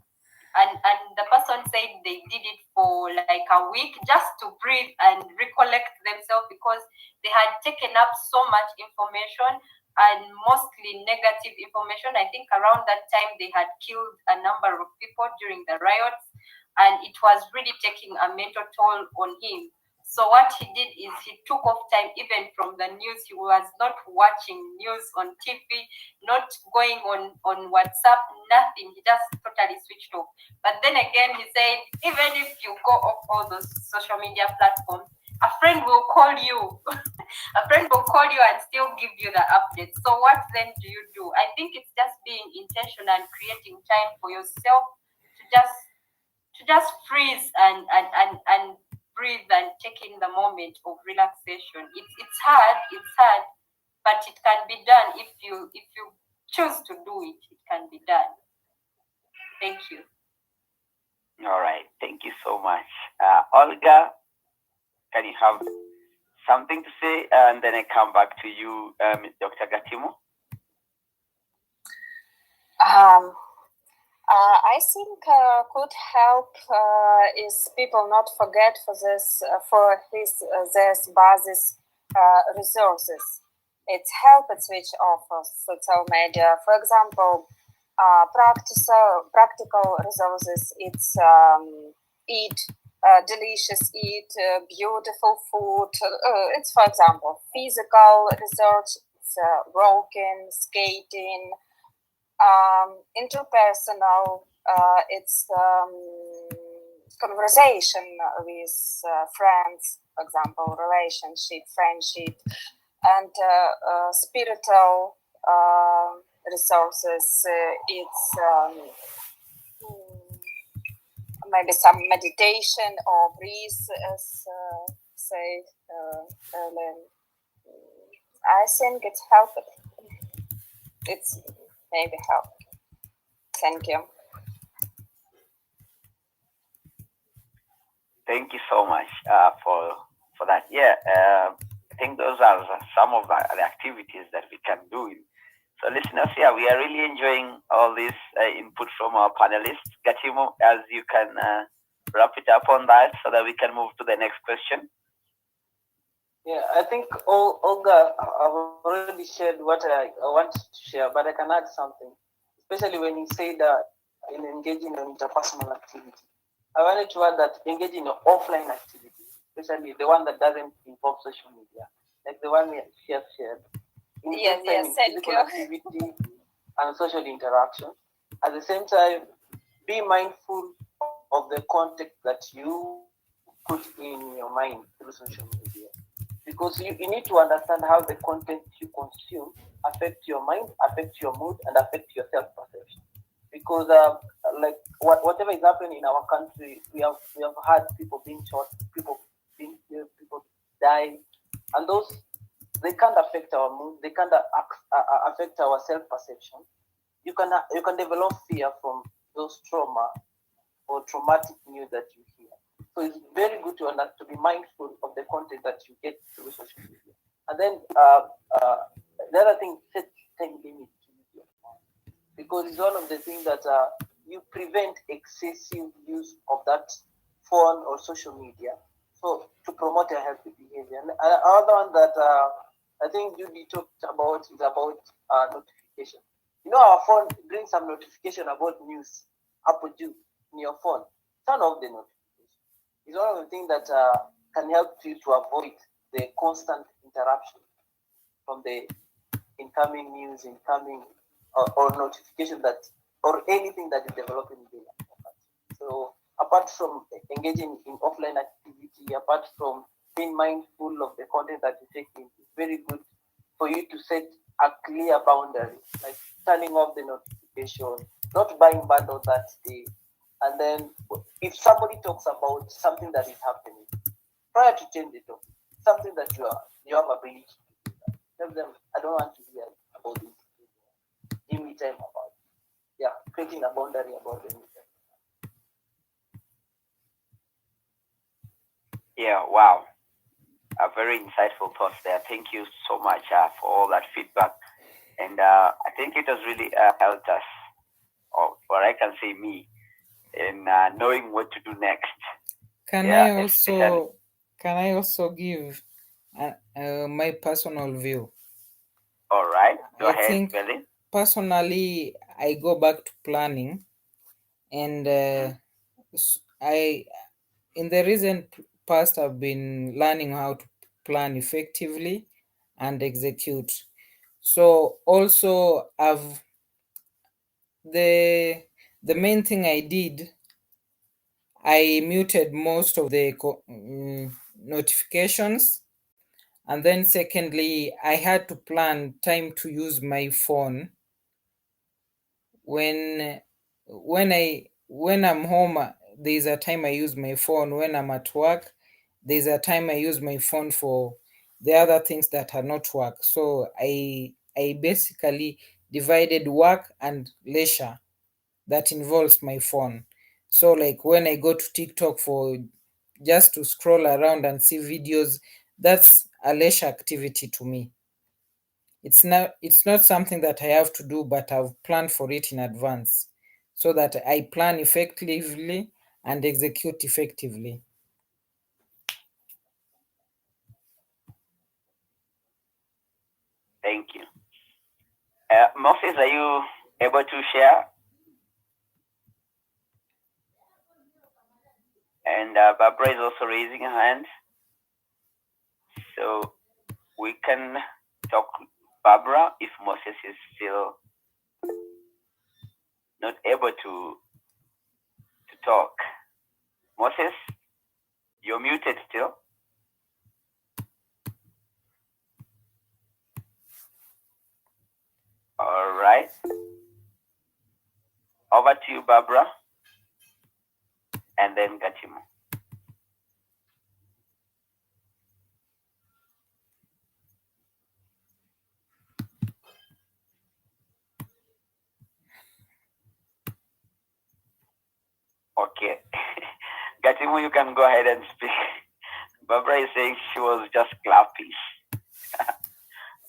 [SPEAKER 3] and the person said they did it for like a week just to breathe and recollect themselves because they had taken up so much information and mostly negative information. I think around that time they had killed a number of people during the riots, and it was really taking a mental toll on him. So what he did is he took off time even from the news. He was not watching news on TV, not going on WhatsApp, nothing. He just totally switched off. But then again, he said, even if you go off all those social media platforms, a friend will call you. A friend will call you and still give you the updates. So what then do you do? I think it's just being intentional and creating time for yourself to just freeze and breathe and take in the moment of relaxation. It's hard, but it can be done if you choose to do it. It can be done. Thank you.
[SPEAKER 2] All right, thank you so much. Olga, can you have something to say? And then I come back to you, Dr. Gatimo.
[SPEAKER 4] I think could help is people not forget for this basis resources. It's help it switch off of social media. For example, practical resources. It's eat delicious, eat beautiful food. It's for example physical research. It's walking, skating. Interpersonal, it's conversation with friends, for example, relationship, friendship, and spiritual resources. It's maybe some meditation or breathe, as say earlier. I think it's helpful. It's maybe help. Thank you.
[SPEAKER 2] Thank you so much for that. Yeah, I think those are some of the activities that we can do. So listeners, yeah, we are really enjoying all this input from our panelists. Gatimo, as you can wrap it up on that so that we can move to the next question.
[SPEAKER 1] Yeah, I think Olga, I've already shared what I want to share, but I can add something, especially when you say that in engaging in interpersonal activity. I wanted to add that engaging in offline activity, especially the one that doesn't involve social media, like the one we have shared.
[SPEAKER 4] Yes, thank you.
[SPEAKER 1] Activity and social interaction. At the same time, be mindful of the context that you put in your mind through social media, because you need to understand how the content you consume affects your mind, affects your mood, and affects your self-perception. Because like whatever is happening in our country, we have had people being shot, people being killed, people dying, and those they can't affect our mood. They can't affect our self-perception. You can develop fear from those trauma or traumatic news that you hear. So it's very good to be mindful of the content that you get through social media. And then the other thing, set time limit to use your phone, because it's one of the things that you prevent excessive use of that phone or social media. So to promote a healthy behavior. And another one that I think Judy talked about is about notification. You know, our phone brings some notification about news up with you in your phone. Turn off the notification. It's one of the things that can help you to avoid the constant interruption from the incoming news, incoming or notification that or anything that is developing in the internet. So apart from engaging in offline activity, apart from being mindful of the content that you take in, it's very good for you to set a clear boundary, like turning off the notification, not buying bundles that day. And then if somebody talks about something that is happening, try to change the topic. Something that you have ability to do that. Tell them, I don't want to hear about this. Give me time about it. Yeah, creating a boundary about the meeting.
[SPEAKER 2] Yeah, wow. A very insightful thoughts there. Thank you so much for all that feedback. And I think it has really helped us, or I can say me, in knowing what to do next.
[SPEAKER 5] Can
[SPEAKER 2] Yeah,
[SPEAKER 5] I
[SPEAKER 2] especially.
[SPEAKER 5] also give my personal view?
[SPEAKER 2] All right, go
[SPEAKER 5] I
[SPEAKER 2] ahead,
[SPEAKER 5] think
[SPEAKER 2] Belly.
[SPEAKER 5] personally, I go back to planning, and I in the recent past I've been learning how to plan effectively and execute. So also I've the main thing I did, I muted most of the notifications, and then secondly I had to plan time to use my phone when when I'm home. There's a time I use my phone. When I'm at work, there's a time I use my phone for the other things that are not work. So I basically divided work and leisure that involves my phone. So like when I go to TikTok for just to scroll around and see videos, that's a leisure activity to me. It's not something that I have to do, but I've planned for it in advance so that I plan effectively and execute effectively.
[SPEAKER 2] Thank you. Moses, are you able to share? And Barbara is also raising her hand. So we can talk Barbara if Moses is still not able to talk. Moses, you're muted still. All right. Over to you, Barbara. And then Gatimo. Okay. Gatimo, you can go ahead and speak. Barbara is saying she was just clapping.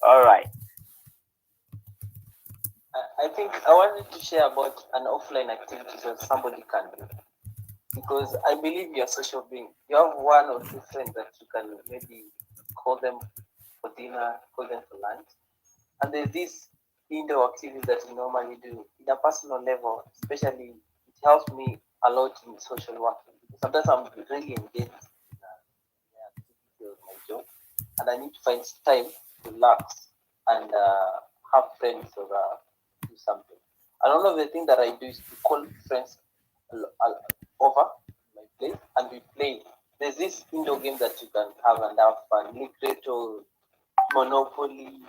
[SPEAKER 2] All right.
[SPEAKER 1] I think I wanted to share about an offline activity that somebody can do, because I believe you're a social being. You have one or two friends that you can maybe call them for dinner, call them for lunch, and there's this indoor activities that you normally do in a personal level. Especially, it helps me a lot in social work. Sometimes I'm really engaged in the activity of my job, and I need to find time to relax and have friends or do something. And one of the things that I do is to call friends over my place and we play. There's this indoor game that you can have and have fun. Liquidation, Monopoly,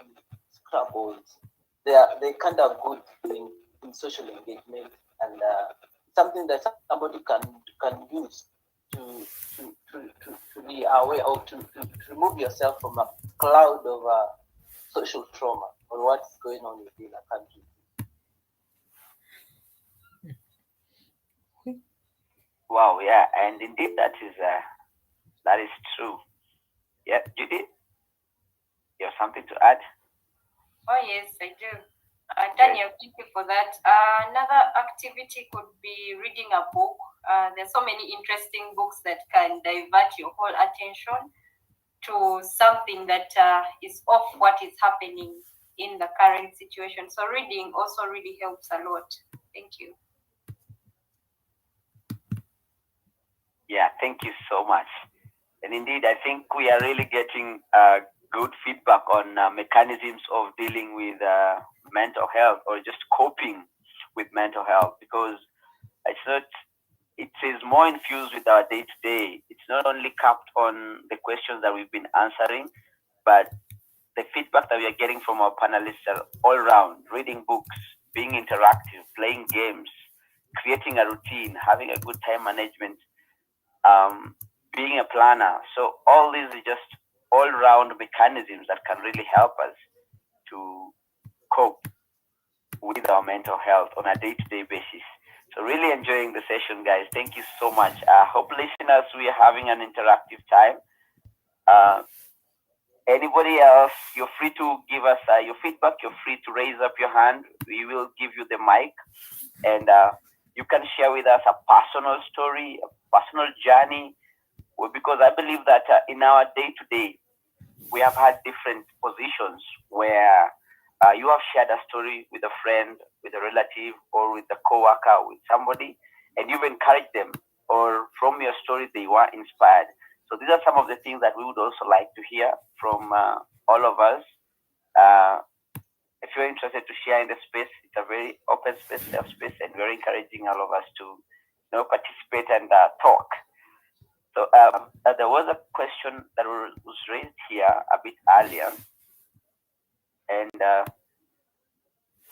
[SPEAKER 1] Scrabbles. They kind of good in social engagement and something that somebody can use to be aware or to remove yourself from a cloud of social trauma on what's going on within a country.
[SPEAKER 2] Wow, yeah, and indeed that is true. Yeah, Judy, you have something to add?
[SPEAKER 3] Oh, yes, I do. Daniel, thank you for that. Another activity could be reading a book. There's so many interesting books that can divert your whole attention to something that is off what is happening in the current situation. So reading also really helps a lot. Thank you.
[SPEAKER 2] Yeah, thank you so much. And indeed, I think we are really getting good feedback on mechanisms of dealing with mental health or just coping with mental health, because I thought it is more infused with our day to day. It's not only capped on the questions that we've been answering, but the feedback that we are getting from our panelists are all round: reading books, being interactive, playing games, creating a routine, having a good time management, being a planner. So all these are just all round mechanisms that can really help us to cope with our mental health on a day to day basis. So really enjoying the session, guys. Thank you so much. I hope listeners, we are having an interactive time. Anybody else, you're free to give us your feedback. You're free to raise up your hand. We will give you the mic, and you can share with us a personal story, a personal journey, because I believe that in our day to day, we have had different positions where you have shared a story with a friend, with a relative, or with a coworker, with somebody, and you've encouraged them, or from your story, they were inspired. So these are some of the things that we would also like to hear from all of us. If you're interested to share in the space, it's a very open space, safe space, and we're encouraging all of us to participate and talk. So there was a question that was raised here a bit earlier, and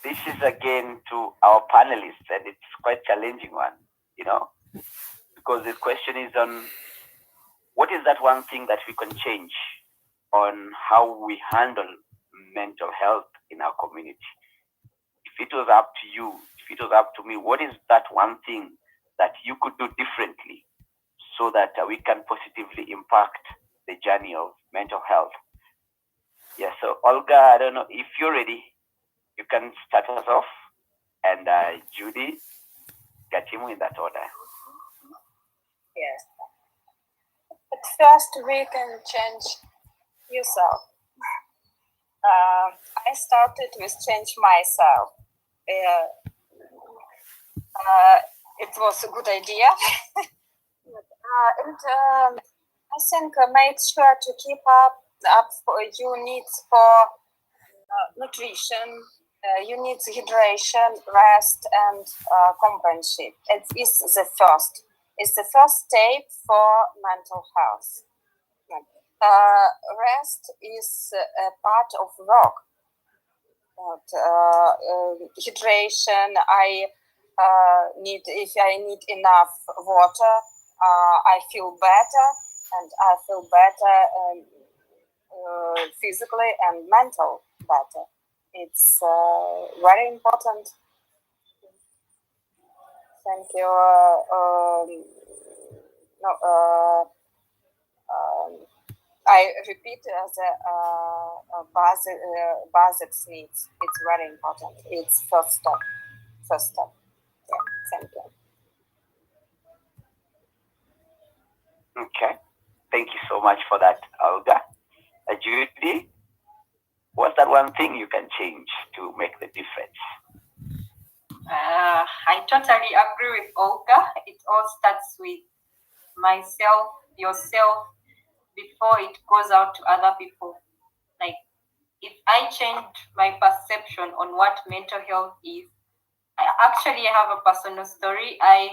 [SPEAKER 2] this is again to our panelists, and it's quite challenging one, because the question is on what is that one thing that we can change on how we handle mental health in our community. If it was up to you, if it was up to me, what is that one thing that you could do differently so that we can positively impact the journey of mental health? Yeah, so Olga, I don't know if you're ready, you can start us off, and Judy, Gatimu, in that order.
[SPEAKER 4] Yes. At first, we can change yourself. I started with change myself. It was a good idea. And I think make sure to keep up for your needs for nutrition, you need hydration, rest, and companionship. It is the first. It's the first step for mental health. Rest is a part of work. Hydration, if I need enough water, I feel better, and I feel better physically and mental better. It's very important. Thank you. I repeat the basic needs. It's very important. It's first step. First step. Yeah. Thank you.
[SPEAKER 2] Okay. Thank you so much for that, Olga. Judy, what's that one thing you can change to make the difference?
[SPEAKER 3] I totally agree with Olga. It all starts with myself, yourself, before it goes out to other people. Like, if I change my perception on what mental health is, I actually have a personal story. I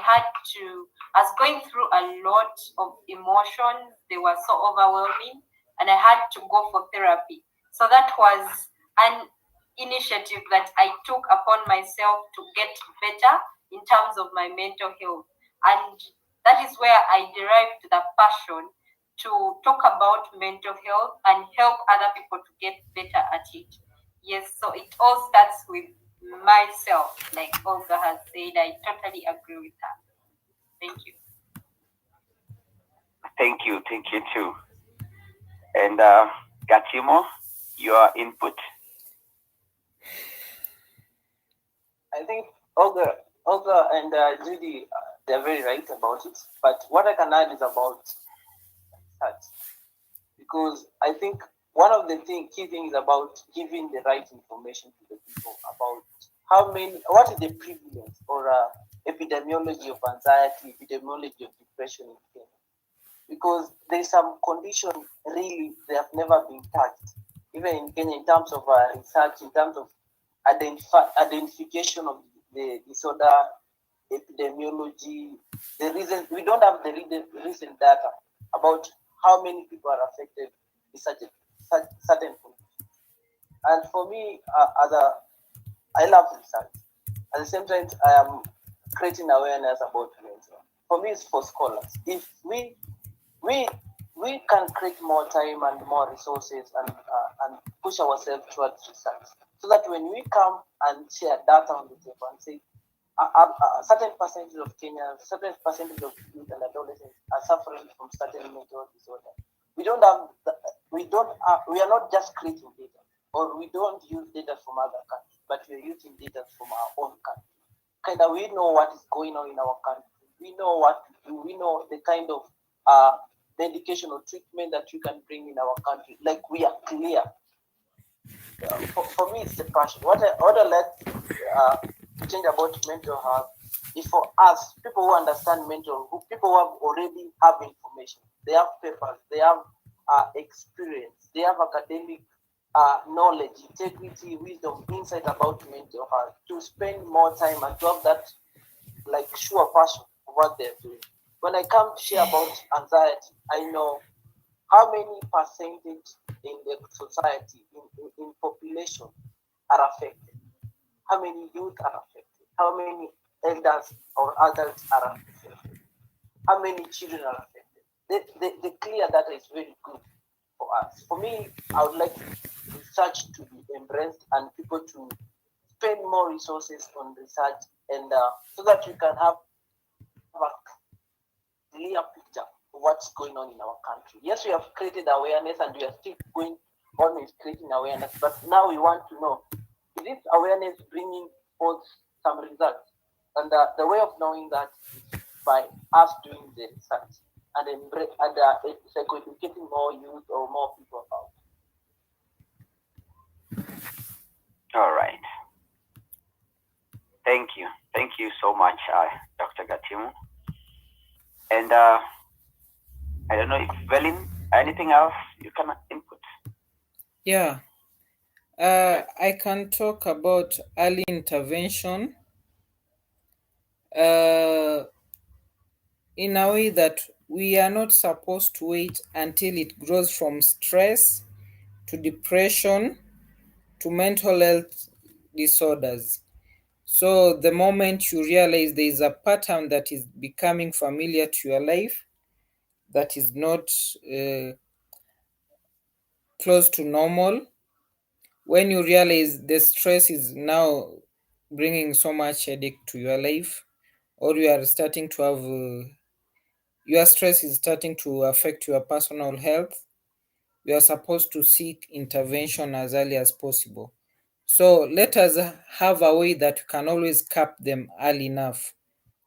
[SPEAKER 3] was going through a lot of emotions. They were so overwhelming, and I had to go for therapy. So that was an initiative that I took upon myself to get better in terms of my mental health. And that is where I derived the passion to talk about mental health and help other people to get better at it. Yes, so it all starts with myself, like Olga has said. I totally agree with her. Thank you.
[SPEAKER 2] Thank you too. And Gatimo, your input.
[SPEAKER 1] I think Olga and Judy, they're very right about it. But what I can add is about that, because I think one of the key things about giving the right information to the people about what is the prevalence or epidemiology of anxiety, epidemiology of depression in Kenya, because there's some condition really they have never been touched, even in Kenya, in terms of research, in terms of identification of the disorder, epidemiology. The reason we don't have the recent data about how many people are affected with such certain conditions. And for me, I love research. At the same time, I am creating awareness about mental. For me, it's for scholars. If we we can create more time and more resources and push ourselves towards research, so that when we come and share data on the table and say a certain percentage of Kenyans, certain percentage of youth and adolescents are suffering from certain mental disorder. We don't have, we are not just creating data, or we don't use data from other countries, but we are using data from our own country. Kind of, we know what is going on in our country. We know what to do. We know the kind of medication or treatment that you can bring in our country. Like, we are clear. For me, it's the passion. What I like to change about mental health is for us, people who understand people who have already have information. They have papers, they have experience, they have academic knowledge, integrity, wisdom, insight about mental health, to spend more time and to have that like sure passion for what they're doing. When I come to share about anxiety, I know how many percentage in the society, in population, are affected, how many youth are affected, how many elders or adults are affected, how many children are affected. The clear data is very good for us. For me, I would like research to be embraced and people to spend more resources on research, and so that we can have a clear picture of what's going on in our country. Yes, we have created awareness and we are still going on with creating awareness, but now we want to know, is this awareness bringing forth some results? And the way of knowing that is by us doing the research and it's like educating more youth or more people about.
[SPEAKER 2] All right. Thank you so much, Dr. Gatimu. And I don't know if Velin, anything else you can input?
[SPEAKER 5] Yeah, I can talk about early intervention uh, in a way that we are not supposed to wait until it grows from stress to depression to mental health disorders. So, the moment you realize there is a pattern that is becoming familiar to your life, that is not close to normal, when you realize the stress is now bringing so much headache to your life, or you are starting to have your stress is starting to affect your personal health, you are supposed to seek intervention as early as possible. So let us have a way that we can always cap them early enough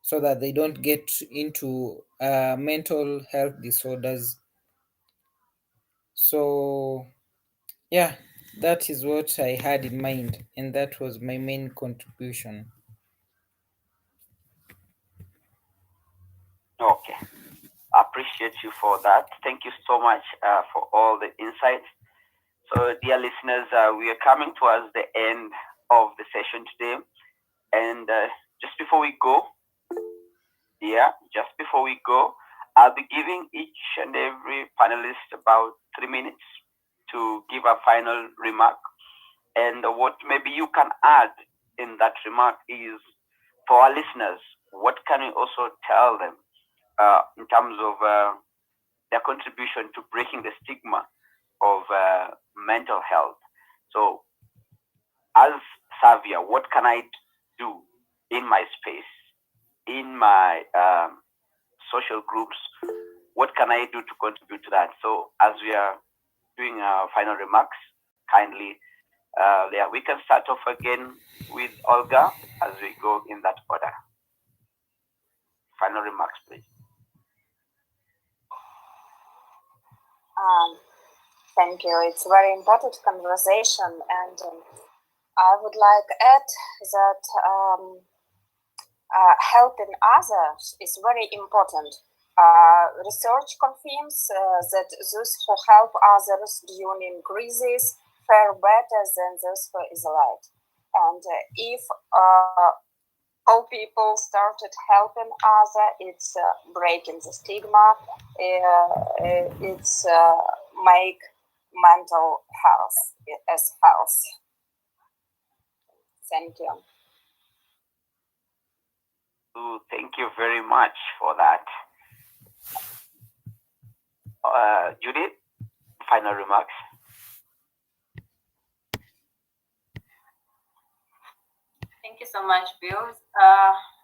[SPEAKER 5] so that they don't get into mental health disorders. So, yeah, that is what I had in mind, and that was my main contribution.
[SPEAKER 2] Okay. I appreciate you for that. Thank you so much for all the insights. So, dear listeners, we are coming towards the end of the session today. And just before we go, I'll be giving each and every panelist about 3 minutes to give a final remark. And what maybe you can add in that remark is, for our listeners, what can we also tell them in terms of their contribution to breaking the stigma of mental health. So, as Savia, what can I do in my space, in my social groups? What can I do to contribute to that? So, as we are doing our final remarks, kindly, we can start off again with Olga as we go in that order. Final remarks, please.
[SPEAKER 4] Thank you. It's a very important conversation, and I would like to add that helping others is very important. Research confirms that those who help others during crisis fare better than those who isolate. And if all people started helping others, it's breaking the stigma. It's make mental health as health. Thank you.
[SPEAKER 2] Thank you very much for that. Judith, final remarks.
[SPEAKER 3] Thank you so much, Bill.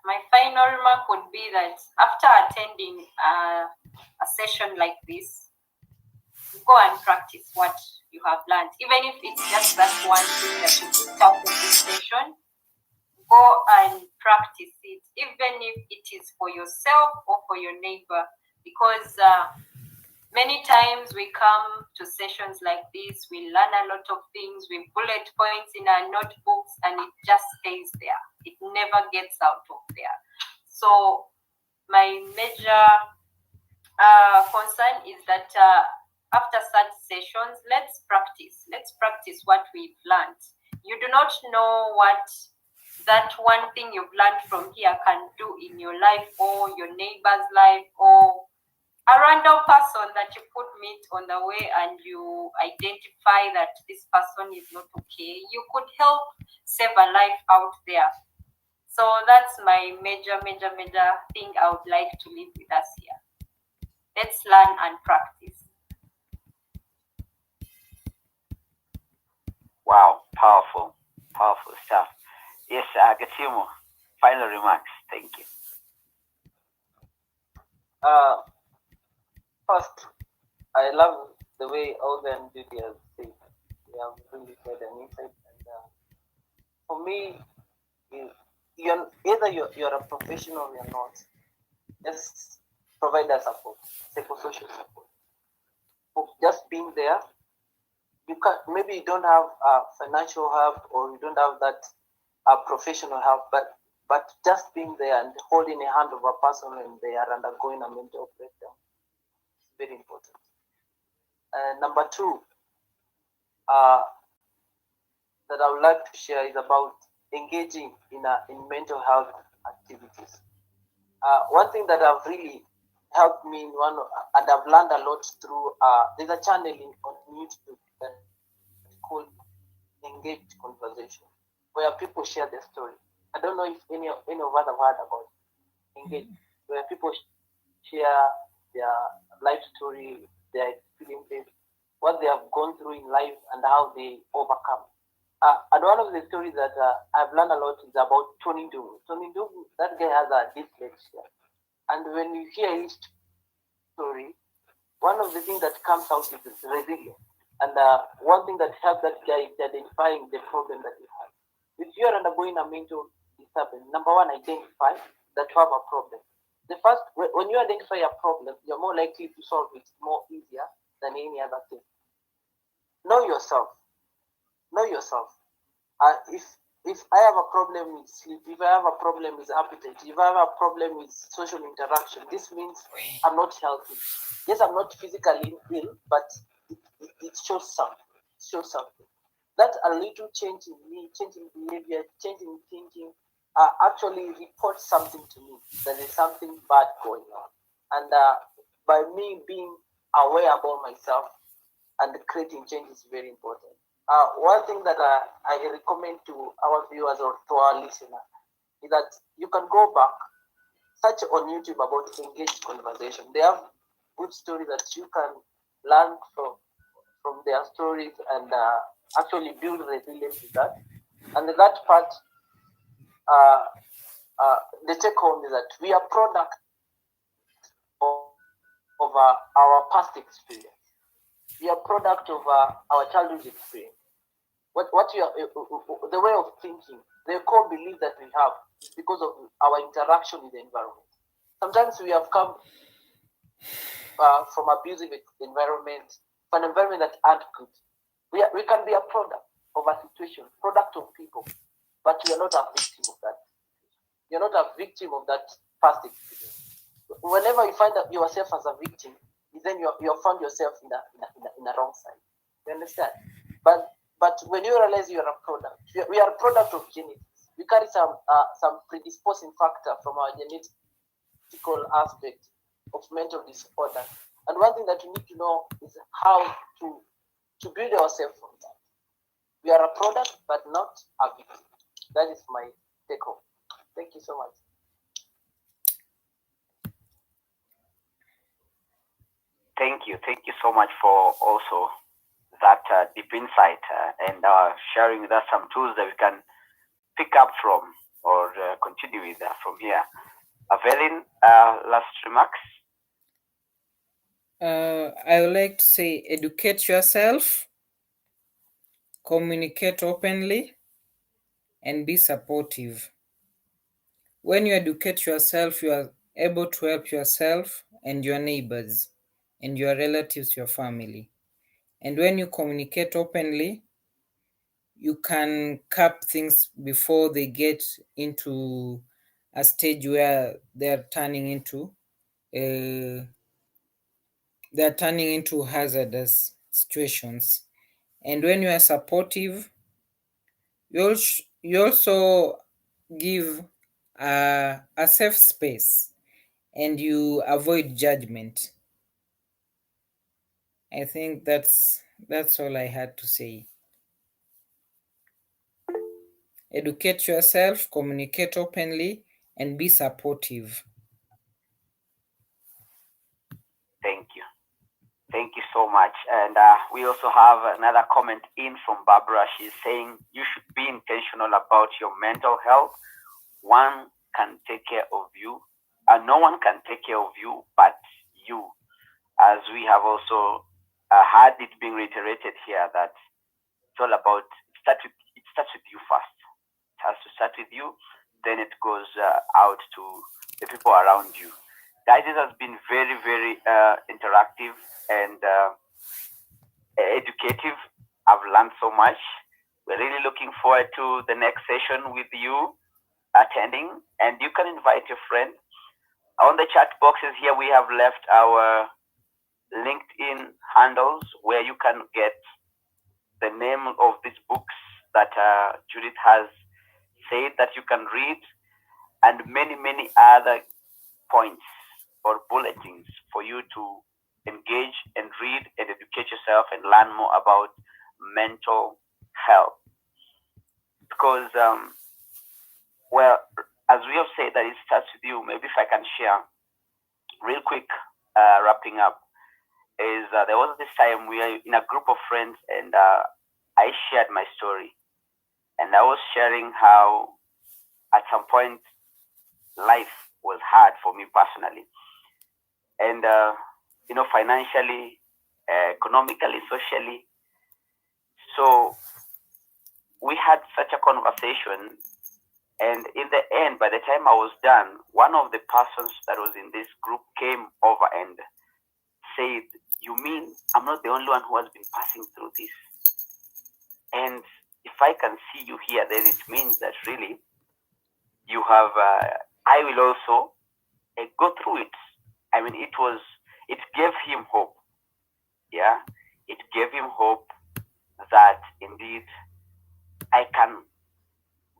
[SPEAKER 3] My final remark would be that after attending a session like this, go and practice what you have learned. Even if it's just that one thing that you picked out of this session, go and practice it, even if it is for yourself or for your neighbor, because many times we come to sessions like this, we learn a lot of things, we bullet points in our notebooks, and it just stays there. It never gets out of there. So my major concern is that after such sessions, let's practice what we've learned. You do not know what that one thing you've learned from here can do in your life or your neighbor's life, or a random person that you could meet on the way and you identify that this person is not okay. You could help save a life out there. So that's my major thing I would like to leave with us here. Let's learn and practice.
[SPEAKER 2] Wow, powerful stuff. Yes, Gatimo, final remarks. Thank you.
[SPEAKER 1] First, I love the way Olga and Judy have said. They have really said an insight. And for me, you're a professional or you're not. Just provide us support, psychosocial support. Just being there, maybe you don't have financial help or you don't have that professional help, but just being there and holding a hand of a person when they are undergoing a mental breakdown is very important. Number two, that I would like to share is about engaging in mental health activities. One thing that have really helped me and I've learned a lot through there's a channel on YouTube that called Engaged Conversation, where people share their story. I don't know if any of us have heard about Engaged, where people share their life story, their experiences, what they have gone through in life, and how they overcome. And one of the stories that I've learned a lot is about Tony Dung. Tony Dung, that guy has a dyslexia. And when you hear his story, one of the things that comes out is resilience. And one thing that helps that guy is identifying the problem that he has. If you are undergoing a mental disturbance, number one, identify that you have a problem. The first, when you identify a problem, you're more likely to solve it more easier than any other thing. Know yourself. Know yourself. If I have a problem with sleep, if I have a problem with appetite, if I have a problem with social interaction, this means I'm not healthy. Yes, I'm not physically ill, but it shows something. It shows something. That a little change in me, change in behavior, change in thinking, actually reports something to me that there's something bad going on. And by me being aware about myself and creating change is very important. One thing that I recommend to our viewers or to our listeners is that you can go back, search on YouTube about engaged conversation. They have good story that you can learn from their stories and actually build resilience with that. And that part, uh, the take home is that we are product of our past experience. We are product of our childhood experience. What you are, the way of thinking, the core belief that we have is because of our interaction with the environment. Sometimes we have come from abusive environment, from an environment that aren't good. We can be a product of a situation, product of people, but we are not a victim of that. You're not a victim of that past experience. Whenever you find that yourself as a victim, then you found yourself in a wrong side. You understand? But when you realize you are a product, we are a product of genetics. We carry some predisposing factor from our genetical aspect of mental disorder. And one thing that we need to know is how to build ourselves from that. We are a product, but not a victim. That is my take home. Thank you so much.
[SPEAKER 2] Thank you so much for also that deep insight and sharing with us some tools that we can pick up from or continue with from here. Evelyn, last remarks?
[SPEAKER 5] I would like to say educate yourself, communicate openly, and be supportive. When you educate yourself, you are able to help yourself and your neighbors and your relatives, your family. And when you communicate openly, you can cap things before they get into a stage where they're turning into hazardous situations. And when you are supportive, you also give a safe space and you avoid judgment. I think that's all I had to say. Educate yourself, communicate openly, and be supportive.
[SPEAKER 2] Thank you. Thank you so much. And we also have another comment in from Barbara. She's saying you should be intentional about your mental health. One can take care of you. No one can take care of you but you. As we have also had it being reiterated here that it's all about, it starts with you first. It has to start with you, then it goes out to the people around you. Guys, this has been very, very interactive and educative. I've learned so much. We're really looking forward to the next session with you attending, and you can invite your friend. On the chat boxes here, we have left our LinkedIn handles where you can get the name of these books that Judith has said that you can read, and many, many other points or bulletins for you to engage and read and educate yourself and learn more about mental health. Because, well, as we have said that it starts with you, maybe if I can share real quick, wrapping up, is there was this time we were in a group of friends and I shared my story. And I was sharing how at some point life was hard for me personally. And, financially, economically, socially. So we had such a conversation. And in the end, by the time I was done, one of the persons that was in this group came over and said, "You mean I'm not the only one who has been passing through this? And if I can see you here, then it means that really you have, I will also go through it." I mean, it gave him hope. Yeah, it gave him hope that indeed I can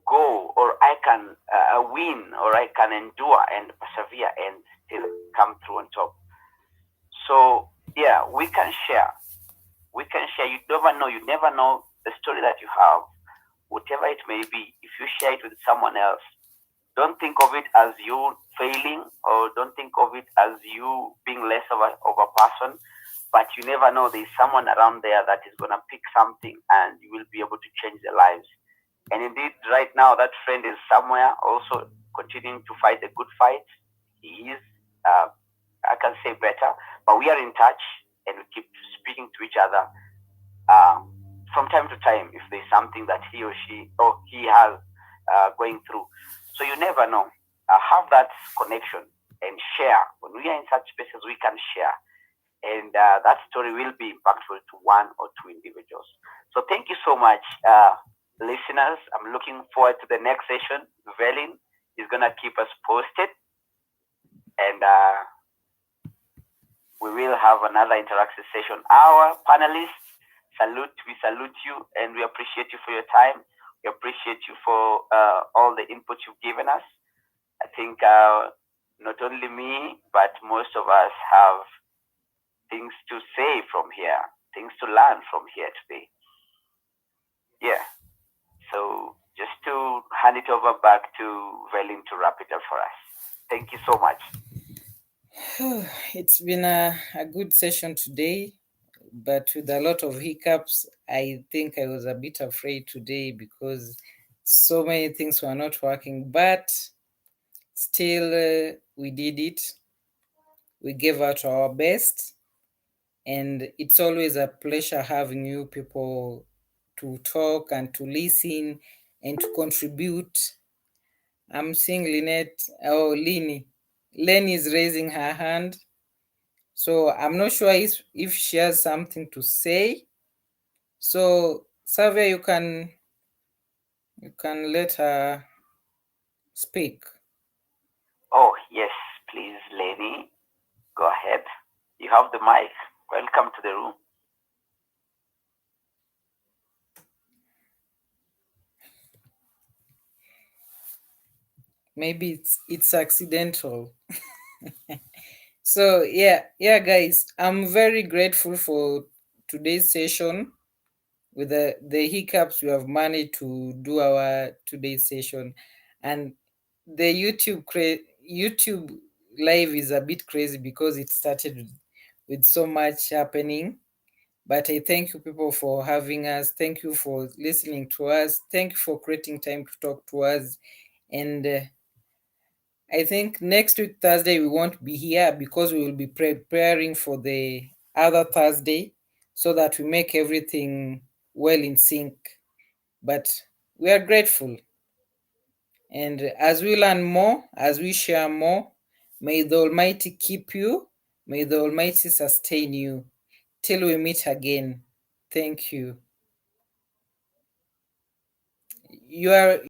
[SPEAKER 2] go, or I can win, or I can endure and persevere and still come through on top. So yeah, we can share. We can share. You never know. You never know the story that you have, whatever it may be. If you share it with someone else, don't think of it as you failing, or don't think of it as you being less of a person, but you never know, there's someone around there that is going to pick something and you will be able to change their lives. And indeed, right now, that friend is somewhere also continuing to fight the good fight. He is, I can say, better, but we are in touch and we keep speaking to each other uh, from time to time if there's something that he or she or he has going through. So you never know. Have that connection and share. When we are in such spaces, we can share, and that story will be impactful to one or two individuals. So thank you so much, listeners. I'm looking forward to the next session. Velin is gonna keep us posted, and we will have another interactive session. Our panelists, we salute you, and we appreciate you for your time. We appreciate you for all the input you've given us. I think not only me, but most of us have things to say from here, things to learn from here today. Yeah. So just to hand it over back to Velin to wrap it up for us. Thank you so much.
[SPEAKER 5] It's been a good session today, but with a lot of hiccups. I think I was a bit afraid today because so many things were not working, but still we did it. We gave out our best, and it's always a pleasure having you people to talk and to listen and to contribute. I'm seeing Lynette, oh, Lenny is raising her hand. So I'm not sure if she has something to say. So Savia, you can let her speak.
[SPEAKER 2] Oh yes, please, Lenny, go ahead. You have the mic. Welcome to the room.
[SPEAKER 5] Maybe it's accidental. So yeah, guys, I'm very grateful for today's session. With the hiccups, we have managed to do our today's session, and the YouTube live is a bit crazy because it started with so much happening. But I thank you people for having us. Thank you for listening to us. Thank you for creating time to talk to us. And I think next week, Thursday, we won't be here because we will be preparing for the other Thursday so that we make everything well in sync. But we are grateful. And as we learn more, as we share more, may the Almighty keep you. May the Almighty sustain you till we meet again. Thank you. You are